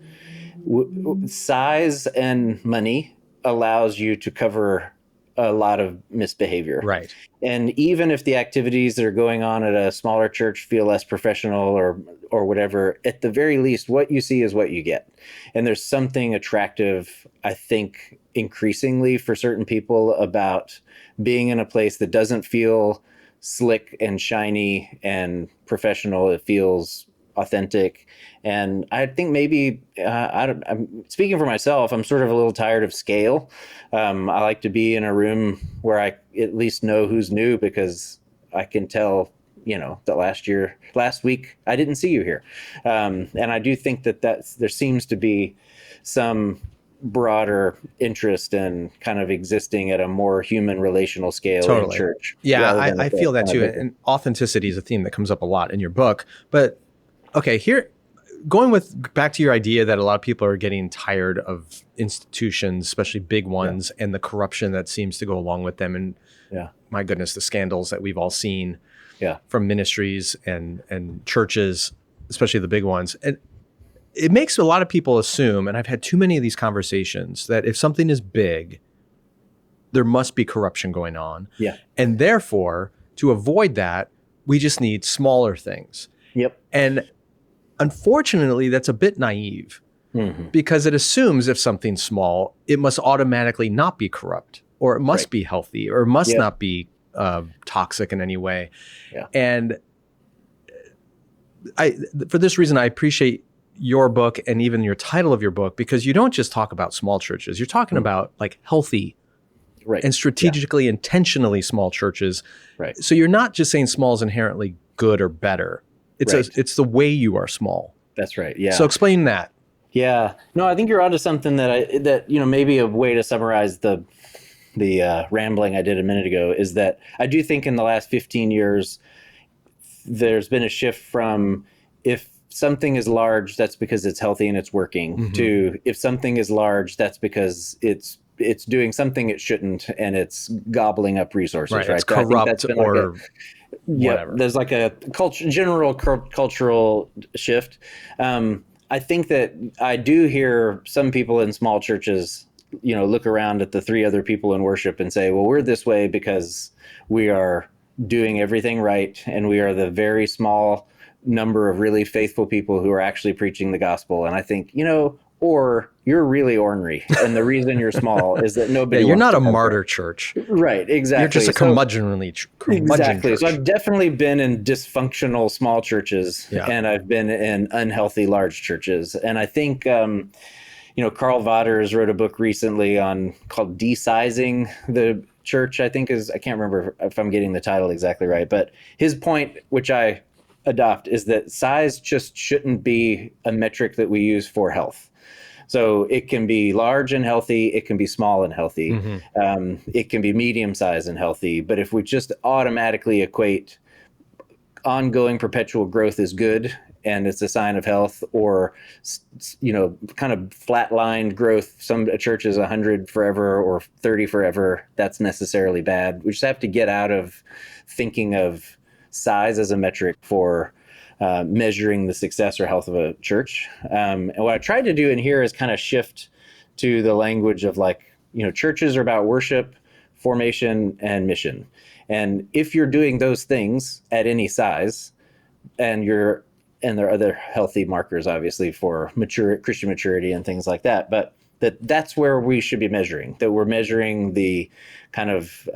[SPEAKER 7] size and money allows you to cover a lot of misbehavior.
[SPEAKER 3] Right.
[SPEAKER 7] And even if the activities that are going on at a smaller church feel less professional or whatever, at the very least, what you see is what you get. And there's something attractive, I think, increasingly for certain people about being in a place that doesn't feel slick and shiny and professional. It feels authentic. And I think maybe, I'm speaking for myself, I'm sort of a little tired of scale. I like to be in a room where I at least know who's new, because I can tell, that last week, I didn't see you here. And I do think that there seems to be some broader interest in kind of existing at a more human relational scale in church.
[SPEAKER 3] Yeah, I feel that too. And authenticity is a theme that comes up a lot in your book. But okay, here, going back to your idea that a lot of people are getting tired of institutions, especially big ones, and the corruption that seems to go along with them. And my goodness, the scandals that we've all seen from ministries and churches, especially the big ones. And it makes a lot of people assume, and I've had too many of these conversations, that if something is big, there must be corruption going on. Yeah. And therefore, to avoid that, We just need smaller things.
[SPEAKER 7] Yep.
[SPEAKER 3] And unfortunately, that's a bit naive because it assumes if something's small, it must automatically not be corrupt, or it must be healthy, or must not be toxic in any way.
[SPEAKER 7] Yeah.
[SPEAKER 3] And for this reason, I appreciate your book and even your title of your book, because you don't just talk about small churches. You're talking about like healthy and strategically, intentionally small churches.
[SPEAKER 7] Right.
[SPEAKER 3] So you're not just saying small is inherently good or better. It's it's the way you are small.
[SPEAKER 7] That's right. Yeah.
[SPEAKER 3] So explain that.
[SPEAKER 7] Yeah. No, I think you're onto something that maybe a way to summarize the rambling I did a minute ago is that I do think in the last 15 years, there's been a shift from if something is large, that's because it's healthy and it's working, to if something is large, that's because it's doing something it shouldn't and it's gobbling up resources. Right.
[SPEAKER 3] It's corrupt or whatever.
[SPEAKER 7] There's like a general cultural shift. I think that I do hear some people in small churches, look around at the three other people in worship and say, well, we're this way because we are doing everything right. And we are the very small number of really faithful people who are actually preaching the gospel. And I think, or you're really ornery. And the reason you're small is that nobody
[SPEAKER 3] you're not a
[SPEAKER 7] wants to
[SPEAKER 3] martyr church.
[SPEAKER 7] Right, exactly.
[SPEAKER 3] You're just a curmudgeonly
[SPEAKER 7] Exactly.
[SPEAKER 3] church.
[SPEAKER 7] So I've definitely been in dysfunctional small churches and I've been in unhealthy large churches. And I think, Carl Vadders wrote a book recently called Desizing the Church, I can't remember if I'm getting the title exactly right, but his point, which I adopt, is that size just shouldn't be a metric that we use for health. So it can be large and healthy. It can be small and healthy. It can be medium size and healthy. But if we just automatically equate ongoing perpetual growth is good and it's a sign of health, or, kind of flatlined growth, a church is 100 forever or 30 forever, that's necessarily bad. We just have to get out of thinking of size as a metric for measuring the success or health of a church. And what I tried to do in here is kind of shift to the language of churches are about worship, formation, and mission. And if you're doing those things at any size, and there are other healthy markers, obviously, for Christian maturity and things like that, but that's where we should be measuring, that we're measuring the kind of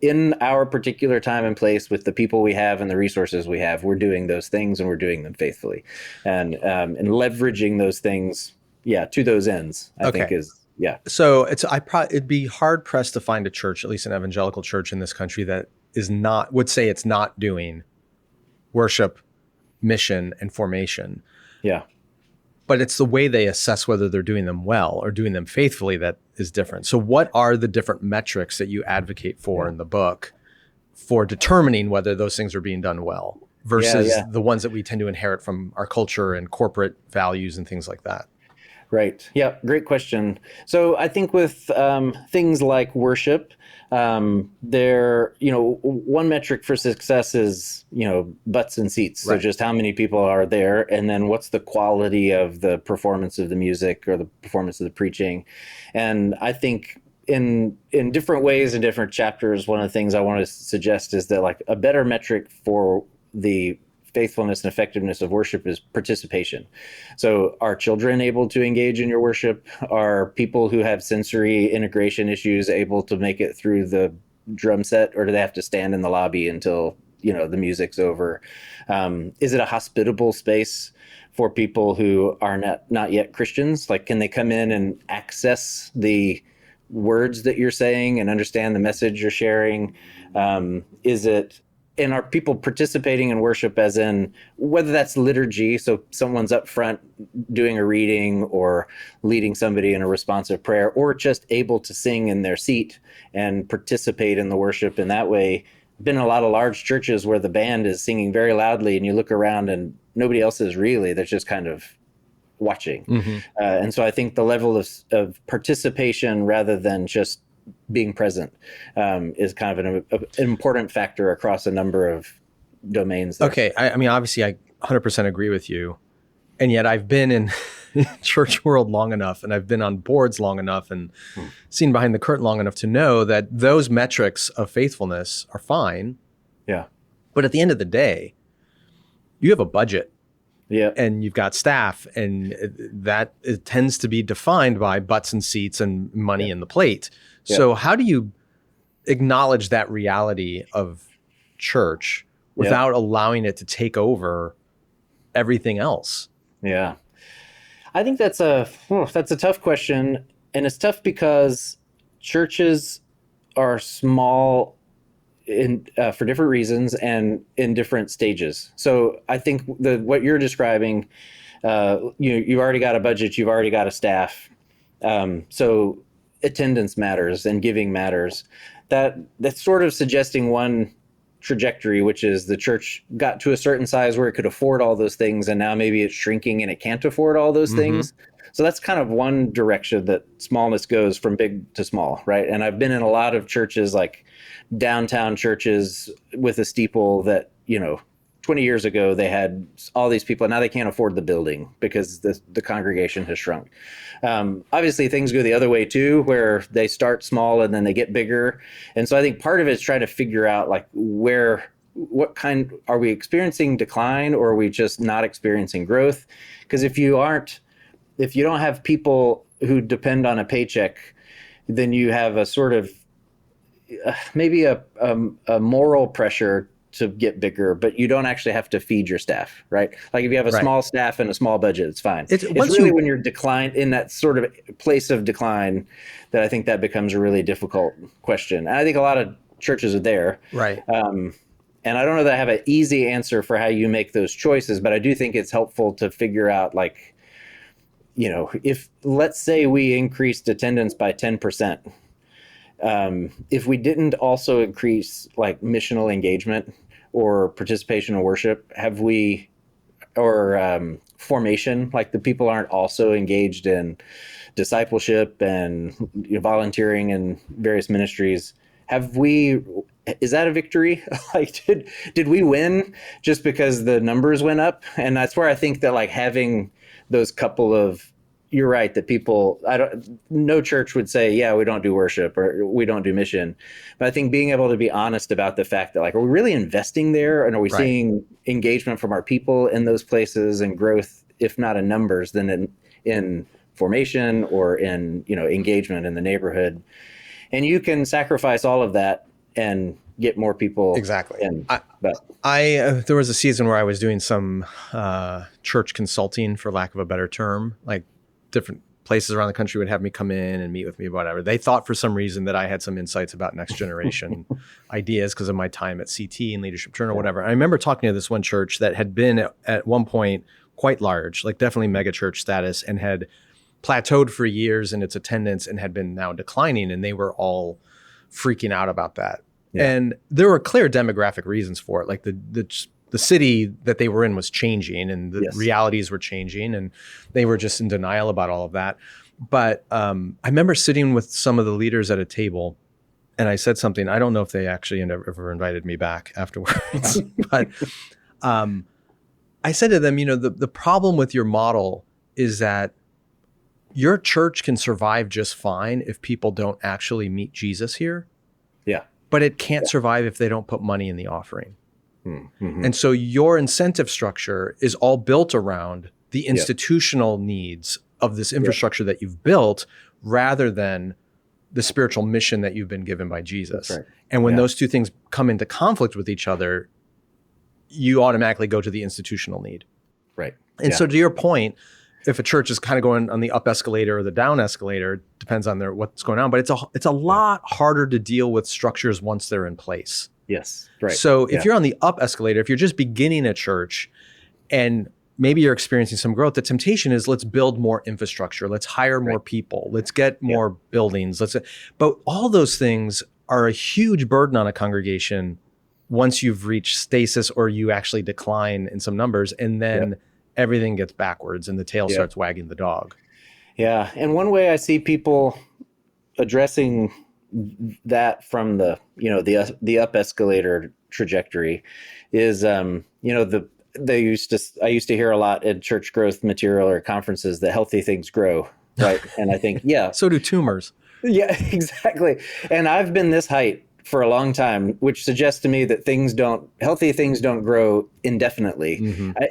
[SPEAKER 7] in our particular time and place with the people we have and the resources we have, we're doing those things and we're doing them faithfully and leveraging those things, to those ends, I think is,
[SPEAKER 3] So it'd be hard pressed to find a church, at least an evangelical church in this country, that would say it's not doing worship, mission, and formation.
[SPEAKER 7] Yeah.
[SPEAKER 3] But it's the way they assess whether they're doing them well or doing them faithfully that is different. So what are the different metrics that you advocate for in the book for determining whether those things are being done well versus the ones that we tend to inherit from our culture and corporate values and things like that?
[SPEAKER 7] Right. Yeah. Great question. So I think with things like worship, one metric for success is, butts and seats. So just how many people are there, and then what's the quality of the performance of the music or the performance of the preaching. And I think in different ways, in different chapters, one of the things I want to suggest is that a better metric for the faithfulness and effectiveness of worship is participation. So are children able to engage in your worship? Are people who have sensory integration issues able to make it through the drum set, or do they have to stand in the lobby until, the music's over? Is it a hospitable space for people who are not yet Christians? Can they come in and access the words that you're saying and understand the message you're sharing? And are people participating in worship as in whether that's liturgy, so someone's up front doing a reading or leading somebody in a responsive prayer, or just able to sing in their seat and participate in the worship in that way? Been in a lot of large churches where the band is singing very loudly and you look around and nobody else is really, they're just kind of watching. And so I think the level of participation rather than just being present is kind of an important factor across a number of domains there.
[SPEAKER 3] Okay. I mean, obviously I 100% agree with you. And yet I've been in church world long enough, and I've been on boards long enough and seen behind the curtain long enough to know that those metrics of faithfulness are fine.
[SPEAKER 7] Yeah.
[SPEAKER 3] But at the end of the day, you have a budget.
[SPEAKER 7] Yeah.
[SPEAKER 3] And you've got staff, and that it tends to be defined by butts and seats and money in the plate. So how do you acknowledge that reality of church without allowing it to take over everything else?
[SPEAKER 7] Yeah. I think that's a tough question. And it's tough because churches are small for different reasons and in different stages. So I think what you're describing, you've already got a budget, you've already got a staff. So attendance matters and giving matters. That's sort of suggesting one trajectory, which is the church got to a certain size where it could afford all those things, and now maybe it's shrinking and it can't afford all those things. So that's kind of one direction that smallness goes, from big to small, right? And I've been in a lot of churches, like downtown churches with a steeple that, 20 years ago they had all these people, and now they can't afford the building because the congregation has shrunk. Obviously things go the other way too, where they start small and then they get bigger. And so I think part of it is trying to figure out, like, what kind, are we experiencing decline, or are we just not experiencing growth? Because if you don't have people who depend on a paycheck, then you have a sort of maybe a moral pressure to get bigger, but you don't actually have to feed your staff, right? Like if you have a small staff and a small budget, it's fine. It's really when you're in that sort of place of decline, that I think that becomes a really difficult question. And I think a lot of churches are there.
[SPEAKER 3] Right.
[SPEAKER 7] And I don't know that I have an easy answer for how you make those choices, but I do think it's helpful to figure out, like, if, let's say, we increased attendance by 10%, if we didn't also increase, like, missional engagement or participation in worship, or formation, like the people aren't also engaged in discipleship and volunteering in various ministries, is that a victory? Like, did we win just because the numbers went up? And that's where I think that, like, having those couple of, you're right, that no church would say, yeah, we don't do worship or we don't do mission. But I think being able to be honest about the fact that, like, are we really investing there? And are we seeing engagement from our people in those places, and growth, if not in numbers, then in formation or in, engagement in the neighborhood? And you can sacrifice all of that and get more people.
[SPEAKER 3] Exactly.
[SPEAKER 7] In.
[SPEAKER 3] There was a season where I was doing some church consulting, for lack of a better term. Like, different places around the country would have me come in and meet with me, whatever. They thought for some reason that I had some insights about next generation ideas because of my time at CT and Leadership Journal, whatever. I remember talking to this one church that had been at one point quite large, like definitely mega church status, and had plateaued for years in its attendance and had been now declining. And they were all freaking out about that. Yeah. And there were clear demographic reasons for it. Like the city that they were in was changing, and the realities were changing, and they were just in denial about all of that. But I remember sitting with some of the leaders at a table, and I said something. I don't know if they actually ever invited me back afterwards, but I said to them, the problem with your model is that your church can survive just fine if people don't actually meet Jesus here.
[SPEAKER 7] Yeah.
[SPEAKER 3] But it can't survive if they don't put money in the offering. Mm-hmm. And so your incentive structure is all built around the institutional needs of this infrastructure that you've built, rather than the spiritual mission that you've been given by Jesus. Right. And when those two things come into conflict with each other, you automatically go to the institutional need.
[SPEAKER 7] Right.
[SPEAKER 3] And so to your point, if a church is kind of going on the up escalator or the down escalator, depends on what's going on, but it's a lot harder to deal with structures once they're in place.
[SPEAKER 7] Yes. Right.
[SPEAKER 3] So if you're on the up escalator, if you're just beginning a church and maybe you're experiencing some growth, the temptation is, let's build more infrastructure. Let's hire more people. Let's get more buildings. But all those things are a huge burden on a congregation once you've reached stasis or you actually decline in some numbers, and then everything gets backwards and the tail starts wagging the dog.
[SPEAKER 7] Yeah. And one way I see people addressing that from the up escalator trajectory is, I used to hear a lot in church growth material or conferences that healthy things grow. Right. And I think,
[SPEAKER 3] so do tumors.
[SPEAKER 7] Yeah, exactly. And I've been this height for a long time, which suggests to me that healthy things don't grow indefinitely.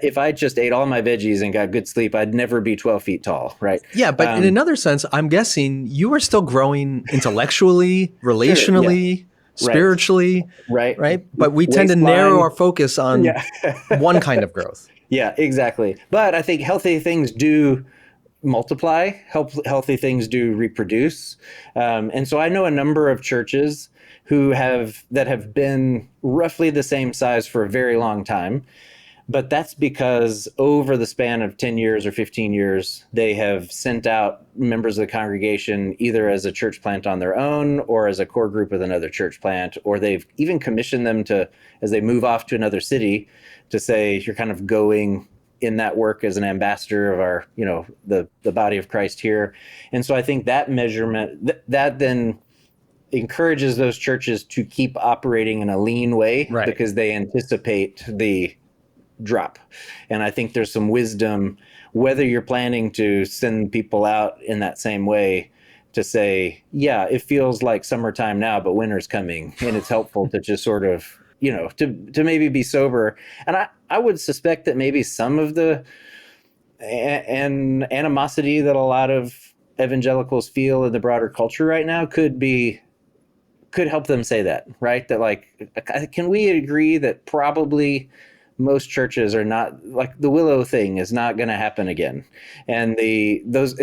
[SPEAKER 7] If I just ate all my veggies and got good sleep, I'd never be 12 feet tall, right?
[SPEAKER 3] Yeah, but in another sense, I'm guessing you are still growing intellectually, relationally, spiritually, right? But we tend to narrow our focus on one kind of growth.
[SPEAKER 7] Yeah, exactly. But I think healthy things do multiply, healthy things do reproduce. And so I know a number of churches that have been roughly the same size for a very long time. But that's because over the span of 10 years or 15 years, they have sent out members of the congregation either as a church plant on their own or as a core group with another church plant, or they've even commissioned them to, as they move off to another city, to say, you're kind of going in that work as an ambassador of our, the body of Christ here. And so I think that measurement, that then encourages those churches to keep operating in a lean way, because they anticipate the drop. And I think there's some wisdom, whether you're planning to send people out in that same way, to say, yeah, it feels like summertime now, but winter's coming. And it's helpful to just sort of, to maybe be sober. And I would suspect that maybe some of the animosity that a lot of evangelicals feel in the broader culture right now could help them say that, right? That, like, can we agree that probably most churches are not, like, the Willow thing is not going to happen again. And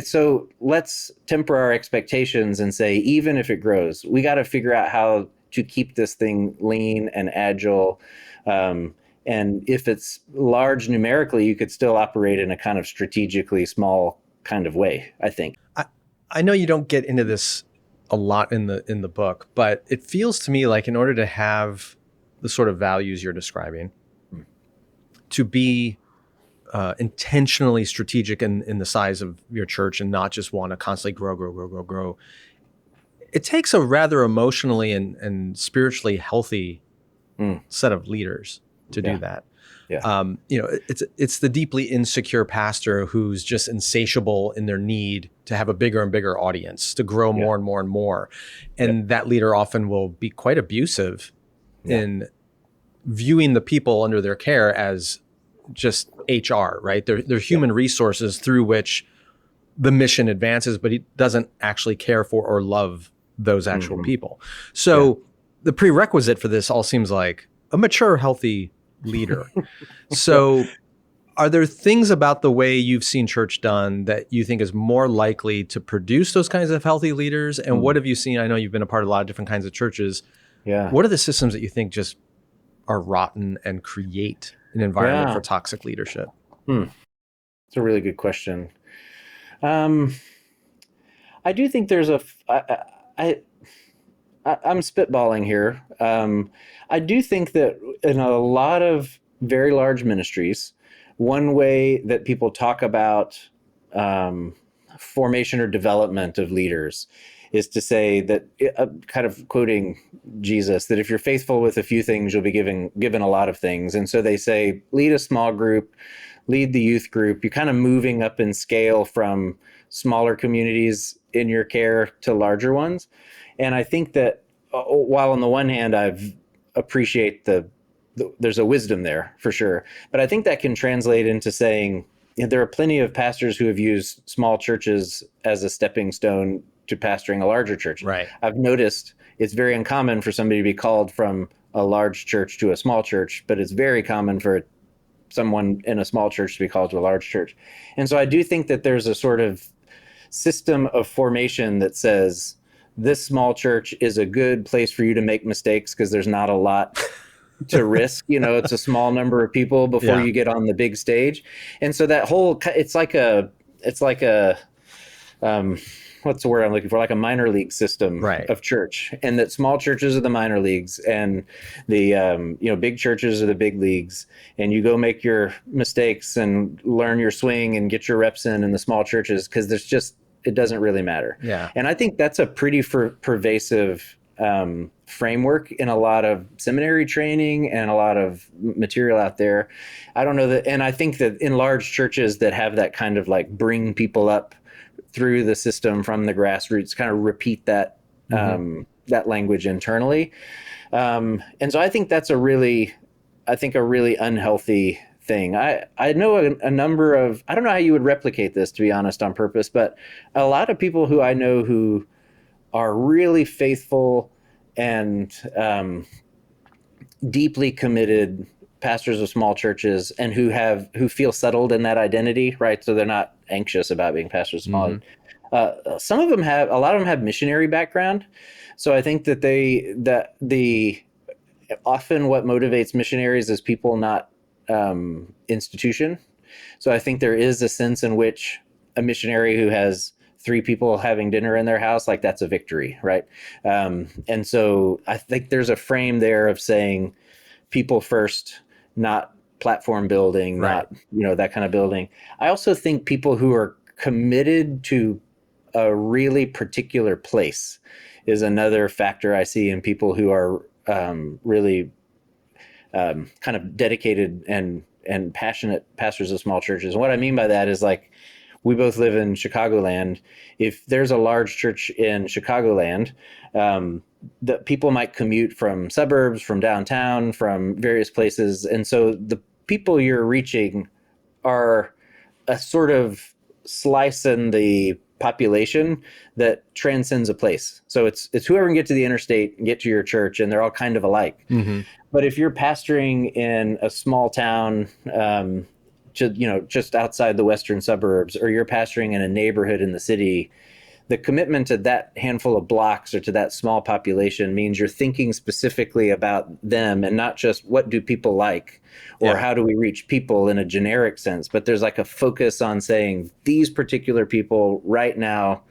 [SPEAKER 7] so let's temper our expectations and say, even if it grows, we got to figure out how to keep this thing lean and agile. And if it's large numerically, you could still operate in a kind of strategically small kind of way, I think.
[SPEAKER 3] I know you don't get into this a lot in the book, but it feels to me like in order to have the sort of values you're describing, to be intentionally strategic in the size of your church and not just want to constantly grow, it takes a rather emotionally and spiritually healthy set of leaders to do that. Yeah. It's the deeply insecure pastor who's just insatiable in their need to have a bigger and bigger audience, to grow more and more and more. And that leader often will be quite abusive in viewing the people under their care as just HR, right? They're human resources through which the mission advances, but he doesn't actually care for or love those actual people. So the prerequisite for this all seems like a mature, healthy leader. So are there things about the way you've seen church done that you think is more likely to produce those kinds of healthy leaders? And what have you seen? I know you've been a part of a lot of different kinds of churches. Yeah. What are the systems that you think just are rotten and create an environment for toxic leadership?
[SPEAKER 7] It's a really good question. I do think there's I'm spitballing here. I do think that in a lot of very large ministries, one way that people talk about formation or development of leaders is to say that, kind of quoting Jesus, that if you're faithful with a few things, you'll be given a lot of things. And so they say, lead a small group, lead the youth group. You're kind of moving up in scale from smaller communities in your care to larger ones. And I think that while on the one hand, I appreciate there's a wisdom there for sure, but I think that can translate into saying, there are plenty of pastors who have used small churches as a stepping stone to pastoring a larger church. Right. I've noticed it's very uncommon for somebody to be called from a large church to a small church, but it's very common for someone in a small church to be called to a large church. And so I do think that there's a sort of system of formation that says this small church is a good place for you to make mistakes because there's not a lot to risk. It's a small number of people before you get on the big stage. And so that whole, it's like a what's the word I'm looking for? Like a minor league system of church, and that small churches are the minor leagues, and the big churches are the big leagues. And you go make your mistakes and learn your swing and get your reps in the small churches, because it doesn't really matter. Yeah. And I think that's a pretty pervasive framework in a lot of seminary training and a lot of material out there. I don't know that, and I think that in large churches that have that kind of like bring people up through the system from the grassroots, kind of repeat that that language internally. And so I think that's a really unhealthy thing. I know a number of, I don't know how you would replicate this, to be honest, on purpose, but a lot of people who I know who are really faithful and deeply committed pastors of small churches, and who feel settled in that identity, right? So they're not anxious about being pastors of small. Some of them a lot of them have missionary background. So I think that often what motivates missionaries is people, not institution. So I think there is a sense in which a missionary who has 3 people having dinner in their house, like that's a victory, right? And so I think there's a frame there of saying people first, not platform building,
[SPEAKER 3] Right.
[SPEAKER 7] not, that kind of building. I also think people who are committed to a really particular place is another factor I see in people who are really kind of dedicated and passionate pastors of small churches. And what I mean by that is, like, we both live in Chicagoland. If there's a large church in Chicagoland, the people might commute from suburbs, from downtown, from various places. And so the people you're reaching are a sort of slice in the population that transcends a place. So it's whoever can get to the interstate and get to your church, and they're all kind of alike.
[SPEAKER 3] Mm-hmm.
[SPEAKER 7] But if you're pastoring in a small town, just outside the western suburbs, or you're pastoring in a neighborhood in the city, the commitment to that handful of blocks or to that small population means you're thinking specifically about them, and not just what do people like, or how do we reach people in a generic sense. But there's like a focus on saying these particular people right now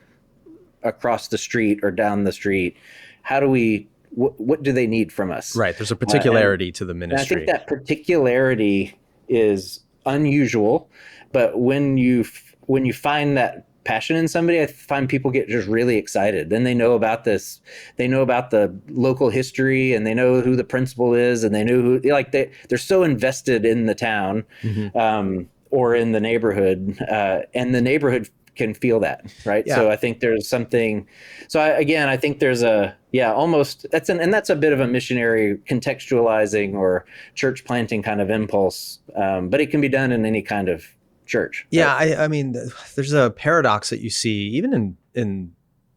[SPEAKER 7] across the street or down the street, how do we, what do they need from us?
[SPEAKER 3] Right. There's a particularity to the ministry.
[SPEAKER 7] And I think that particularity is unusual, but when you find that passion in somebody, I find people get just really excited. Then they know about this, they know about the local history, and they know who the principal is, and they know who, like, they're so invested in the town, or in the neighborhood, and the neighborhood can feel that, right?
[SPEAKER 3] Yeah.
[SPEAKER 7] So I think there's something. So I think there's almost that's a bit of a missionary contextualizing or church planting kind of impulse, but it can be done in any kind of church.
[SPEAKER 3] Yeah, I mean, there's a paradox that you see even in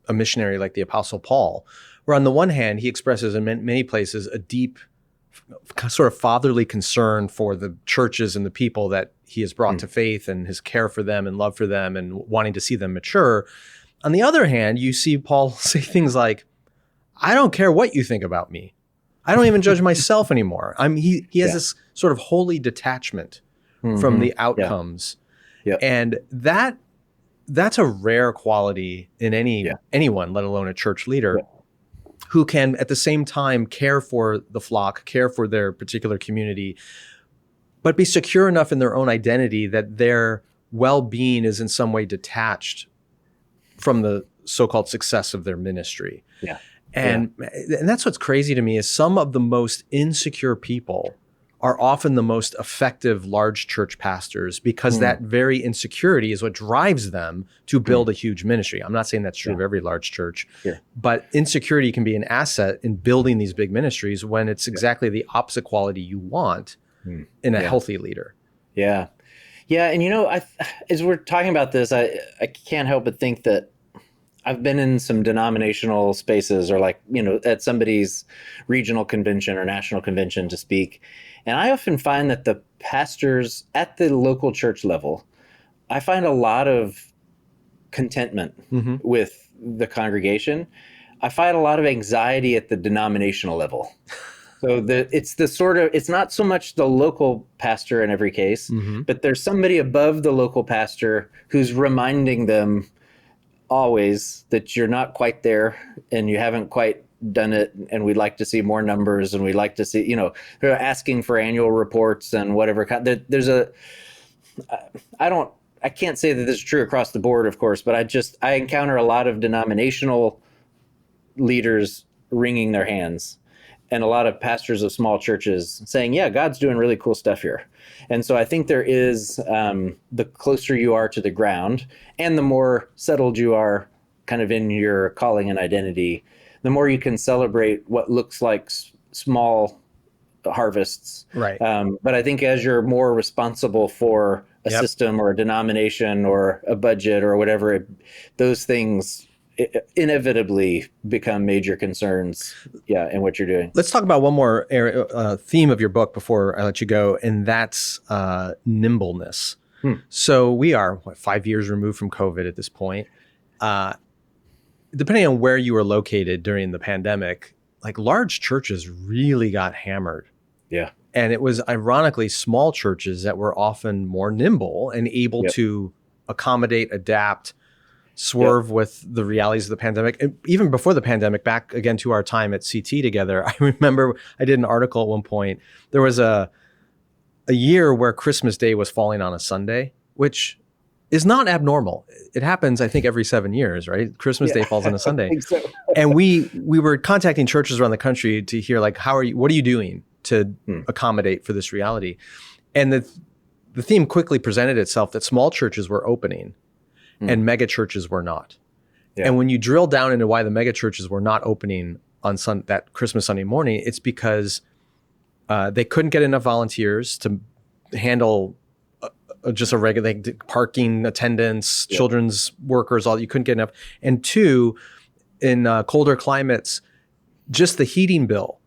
[SPEAKER 3] a missionary like the Apostle Paul, where on the one hand, he expresses in many places a deep sort of fatherly concern for the churches and the people that he has brought to faith, and his care for them and love for them and wanting to see them mature. On the other hand, you see Paul say things like, I don't care what you think about me. I don't even judge myself anymore. He has this sort of holy detachment from the outcomes.
[SPEAKER 7] Yeah.
[SPEAKER 3] And that's a rare quality in anyone, let alone a church leader, who can at the same time care for the flock, care for their particular community, but be secure enough in their own identity that their well-being is in some way detached from the so-called success of their ministry.
[SPEAKER 7] Yeah.
[SPEAKER 3] And that's what's crazy to me, is some of the most insecure people are often the most effective large church pastors, because that very insecurity is what drives them to build a huge ministry. I'm not saying that's true of every large church, but insecurity can be an asset in building these big ministries when it's exactly the opposite quality you want in a healthy leader. Yeah.
[SPEAKER 7] Yeah. And, as we're talking about this, I can't help but think that I've been in some denominational spaces, or at somebody's regional convention or national convention to speak. And I often find that the pastors at the local church level, I find a lot of contentment with the congregation. I find a lot of anxiety at the denominational level. So it's not so much the local pastor in every case, but there's somebody above the local pastor who's reminding them always that you're not quite there and you haven't quite done it, and we'd like to see more numbers, and we'd like to see, they're asking for annual reports and whatever. I can't say that this is true across the board, of course, but I encounter a lot of denominational leaders wringing their hands, and a lot of pastors of small churches saying, yeah, God's doing really cool stuff here. And so I think there is, the closer you are to the ground and the more settled you are kind of in your calling and identity, the more you can celebrate what looks like small harvests.
[SPEAKER 3] Right.
[SPEAKER 7] But I think as you're more responsible for a system or a denomination or a budget or whatever, those things inevitably become major concerns. Yeah, in what you're doing.
[SPEAKER 3] Let's talk about one more area, theme of your book before I let you go, and that's nimbleness. So we are 5 years removed from COVID at this point. Depending on where you were located during the pandemic, like large churches really got hammered.
[SPEAKER 7] Yeah.
[SPEAKER 3] And it was ironically small churches that were often more nimble and able to accommodate, adapt, swerve with the realities of the pandemic. And even before the pandemic, back again to our time at CT together, I remember I did an article at one point. There was a year where Christmas Day was falling on a Sunday, which is not abnormal. It happens, I think, every 7 years, right? Christmas Day falls on a Sunday.
[SPEAKER 7] I think so.
[SPEAKER 3] And we were contacting churches around the country to hear, like, what are you doing to accommodate for this reality? And the theme quickly presented itself that small churches were opening and mega churches were not. Yeah. And when you drill down into why the mega churches were not opening on that Christmas Sunday morning, it's because they couldn't get enough volunteers to handle just a regular parking attendants, children's workers, you couldn't get enough. And two, in colder climates, just the heating bill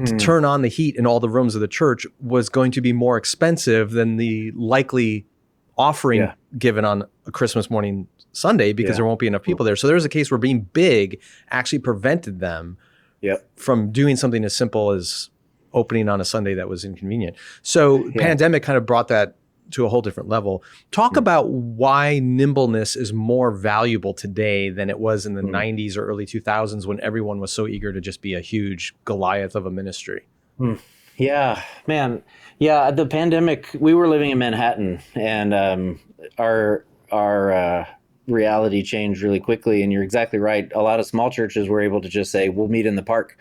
[SPEAKER 3] to turn on the heat in all the rooms of the church was going to be more expensive than the likely offering given on a Christmas morning Sunday because there won't be enough people there. So there was a case where being big actually prevented them from doing something as simple as opening on a Sunday that was inconvenient. So pandemic kind of brought that to a whole different level. Talk about why nimbleness is more valuable today than it was in the 90s or early 2000s when everyone was so eager to just be a huge Goliath of a ministry.
[SPEAKER 7] Yeah, man. Yeah, the pandemic, we were living in Manhattan and our reality changed really quickly. And you're exactly right. A lot of small churches were able to just say, we'll meet in the park.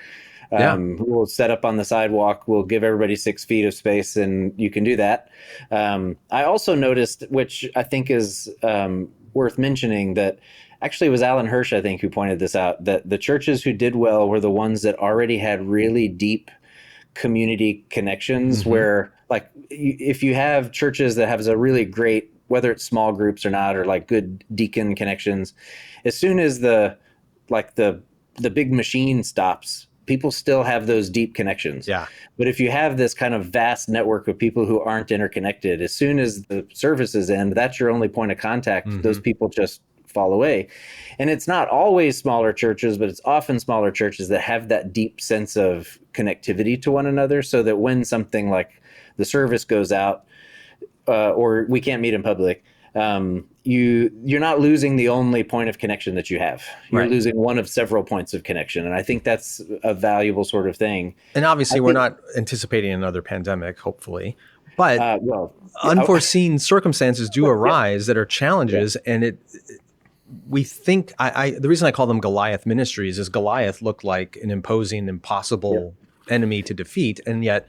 [SPEAKER 7] We'll set up on the sidewalk. We'll give everybody 6 feet of space and you can do that. I also noticed, which I think is worth mentioning, that actually it was Alan Hirsch, I think, who pointed this out, that the churches who did well were the ones that already had really deep community connections where, like, if you have churches that have a really great, whether it's small groups or not, or like good deacon connections, as soon as the big machine stops, people still have those deep connections. Yeah. But if you have this kind of vast network of people who aren't interconnected, as soon as the services end, that's your only point of contact. Those people just fall away. And it's not always smaller churches, but it's often smaller churches that have that deep sense of connectivity to one another, so that when something like the service goes out or we can't meet in public, you're not losing the only point of connection that you have. You're losing one of several points of connection. And I think that's a valuable sort of thing.
[SPEAKER 3] And obviously we're not anticipating another pandemic, hopefully, but unforeseen circumstances do arise that are challenges. And we think, the reason I call them Goliath ministries is Goliath looked like an imposing, impossible enemy to defeat. And yet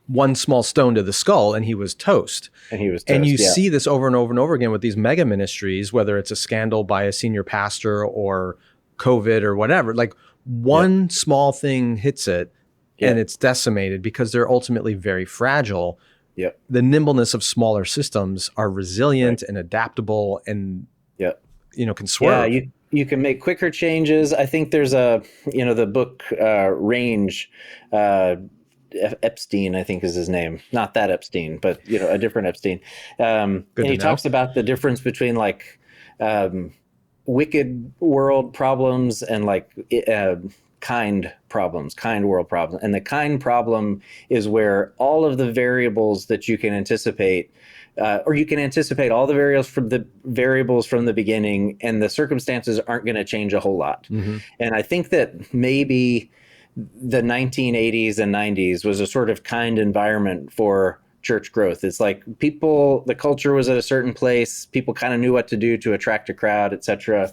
[SPEAKER 3] one small stone to the skull and he was toast. And you see this over and over and over again with these mega ministries, whether it's a scandal by a senior pastor or COVID or whatever, like one small thing hits it and it's decimated because they're ultimately very fragile. The nimbleness of smaller systems are resilient and adaptable and, can swerve.
[SPEAKER 7] Yeah, you can make quicker changes. I think there's the book Range, Epstein, I think is his name. Not that Epstein, but a different Epstein. And he talks about the difference between like wicked world problems and like kind world problems. And the kind problem is where all of the variables that you can anticipate, or you can anticipate all the variables from the beginning, and the circumstances aren't going to change a whole lot. And I think that maybe the 1980s and 90s was a sort of kind environment for church growth. It's like the culture was at a certain place. People kind of knew what to do to attract a crowd, etc.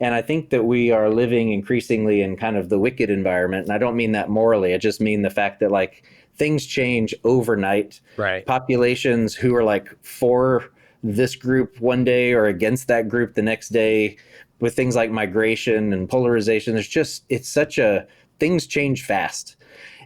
[SPEAKER 7] And I think that we are living increasingly in kind of the wicked environment. And I don't mean that morally. I just mean the fact that like things change overnight. Populations who are like for this group one day or against that group the next day with things like migration and polarization, things change fast.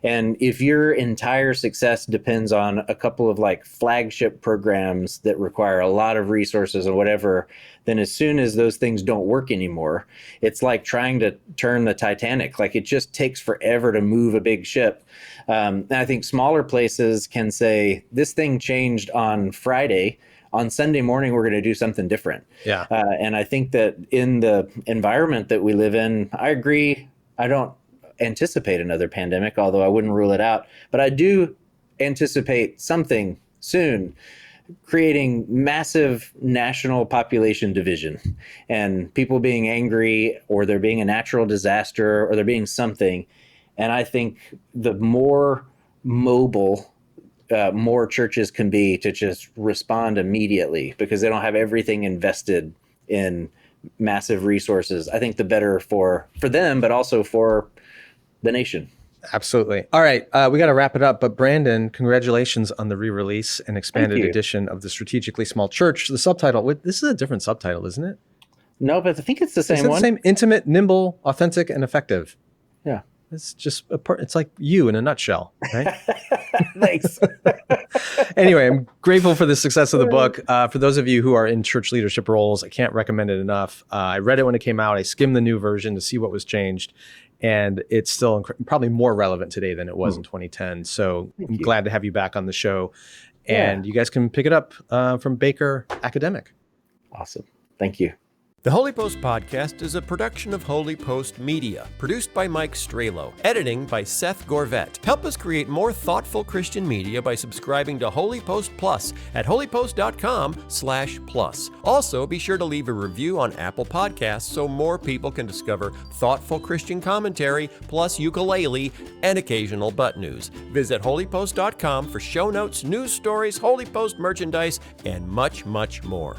[SPEAKER 7] And if your entire success depends on a couple of like flagship programs that require a lot of resources or whatever, then as soon as those things don't work anymore, it's like trying to turn the Titanic. Like, it just takes forever to move a big ship. And I think smaller places can say, this thing changed on Friday. On Sunday morning, we're going to do something different.
[SPEAKER 3] Yeah.
[SPEAKER 7] And I think that in the environment that we live in, I agree. I don't anticipate another pandemic, although I wouldn't rule it out. But I do anticipate something soon, creating massive national population division and people being angry, or there being a natural disaster, or there being something. And I think the more mobile more churches can be to just respond immediately, because they don't have everything invested in massive resources, I think the better for them, but also for the nation.
[SPEAKER 3] Absolutely. All right. We got to wrap it up. But Brandon, congratulations on the re-release and expanded edition of The Strategically Small Church. The subtitle, this is a different subtitle, isn't it?
[SPEAKER 7] No, but I think it's the same one.
[SPEAKER 3] Same, intimate, nimble, authentic, and effective.
[SPEAKER 7] Yeah.
[SPEAKER 3] It's just it's like you in a nutshell, right?
[SPEAKER 7] Thanks.
[SPEAKER 3] Anyway, I'm grateful for the success of the book. For those of you who are in church leadership roles, I can't recommend it enough. I read it when it came out. I skimmed the new version to see what was changed. And it's still probably more relevant today than it was in 2010. So I'm glad to have you back on the show. And you guys can pick it up from Baker Academic.
[SPEAKER 7] Awesome. Thank you.
[SPEAKER 2] The Holy Post podcast is a production of Holy Post Media, produced by Mike Strelo, editing by Seth Gorvet. Help us create more thoughtful Christian media by subscribing to Holy Post Plus at holypost.com/plus. Also, be sure to leave a review on Apple Podcasts so more people can discover thoughtful Christian commentary, plus ukulele and occasional butt news. Visit holypost.com for show notes, news stories, Holy Post merchandise, and much, much more.